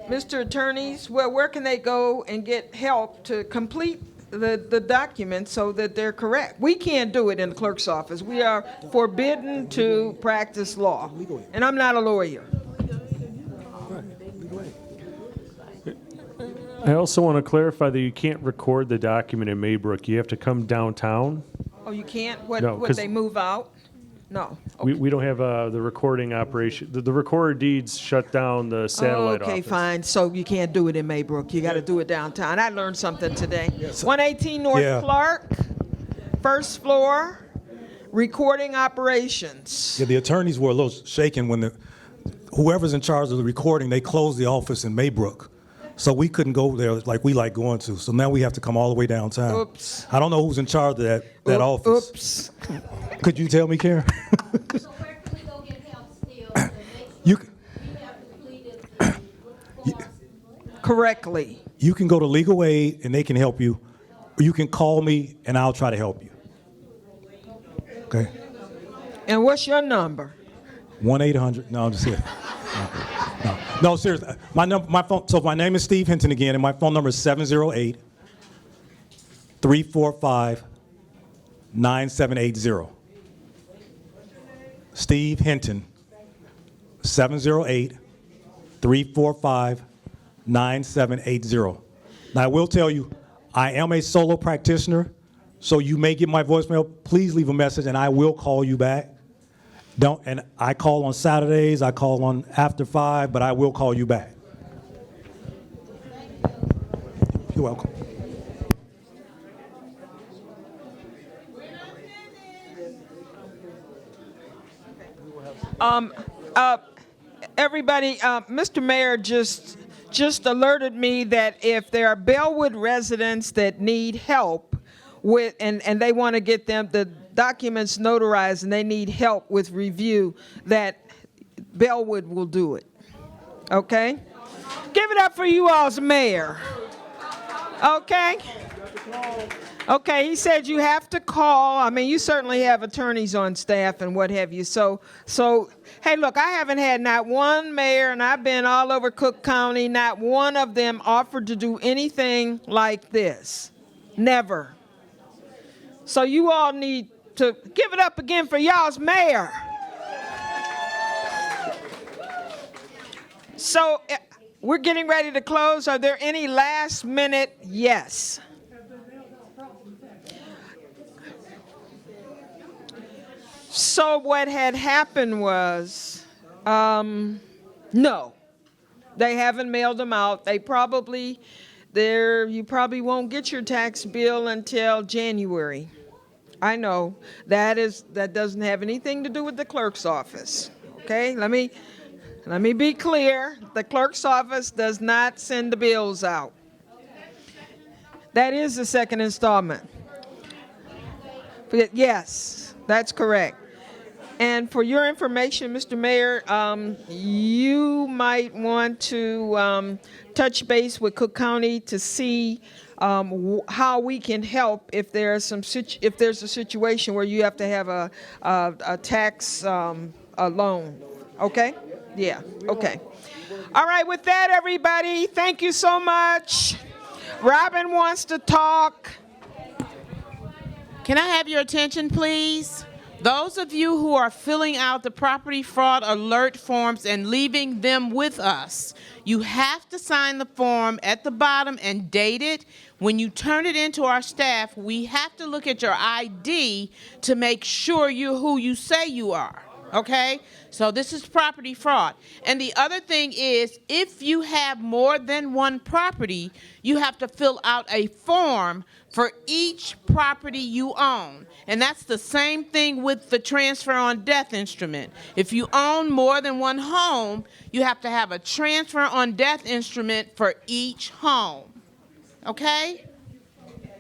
Mr. Attorneys, where can they go and get help to complete the documents so that they're correct? We can't do it in the clerk's office. We are forbidden to practice law. And I'm not a lawyer. I also want to clarify that you can't record the document in Maybrook. You have to come downtown. Oh, you can't? No, Would 'cause they move out? No. We don't have the recording operation. The recorder deeds shut down the satellite Okay, office. fine. So you can't do it in Maybrook. You got to do it downtown. I learned something today. 118 North Yeah. Clark, first floor, recording operations. Yeah, the attorneys were a little shaken when whoever's in charge of the recording, they closed the office in Maybrook. So we couldn't go there like we like going to. So now we have to come all the way downtown. Oops. I don't know who's in charge of that office. Oops. Could you tell me, Karen? So where can we go get help still to make You sure we have completed the forms? Correctly. You can go to Legal Aid and they can help you. Or you can call me and I'll try to help you. Okay? And what's your number? 1-800. No, I'm just kidding. No, seriously. My phone. So my name is Steve Hinton again, and my phone number is 708-345-9780. Steve Hinton, 708-345-9780. Now I will tell you, I am a solo practitioner, so you may get my voicemail. Please leave a message, and I will call you back. And I call on Saturdays, I call on after 5, but I will call you back. You're welcome. Everybody, Mr. Mayor just alerted me that if there are Bellwood residents that need help with, and they want to get the documents notarized and they need help with review, that Bellwood will do it. Okay? Give it up for you all's mayor. Okay? Okay, he said you have to call. I mean, you certainly have attorneys on staff and what have you. So, hey, look, I haven't had not one mayor, and I've been all over Cook County, not one of them offered to do anything like this. Never. So you all need to give it up again for y'all's mayor. So we're getting ready to close. Are there any last minute yes? So what had happened was, no, they haven't mailed them out. You probably won't get your tax bill until January. I know that doesn't have anything to do with the clerk's office. Okay, let me be clear. The clerk's office does not send the bills out. That is the second installment. Yes, that's correct. And for your information, Mr. Mayor, you might want to touch base with Cook County to see how we can help if there's a situation where you have to have a tax a loan. Okay? Yeah, okay. All right, with that, everybody, thank you so much. Robin wants to talk. Can I have your attention, please? Those of you who are filling out the property fraud alert forms and leaving them with us, you have to sign the form at the bottom and date it. When you turn it into our staff, we have to look at your ID to make sure you're who you say you are, okay? So this is property fraud. And the other thing is, if you have more than one property, you have to fill out a form for each property you own. And that's the same thing with the transfer on death instrument. If you own more than one home, you have to have a transfer on death instrument for each home. Okay?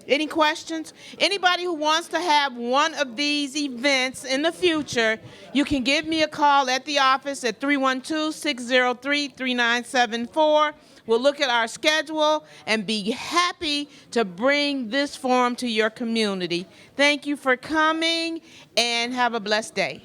Any questions? Anybody who wants to have one of these events in the future, you can give me a call at the office at 312-603-3974. We'll look at our schedule and be happy to bring this forum to your community. Thank you for coming and have a blessed day.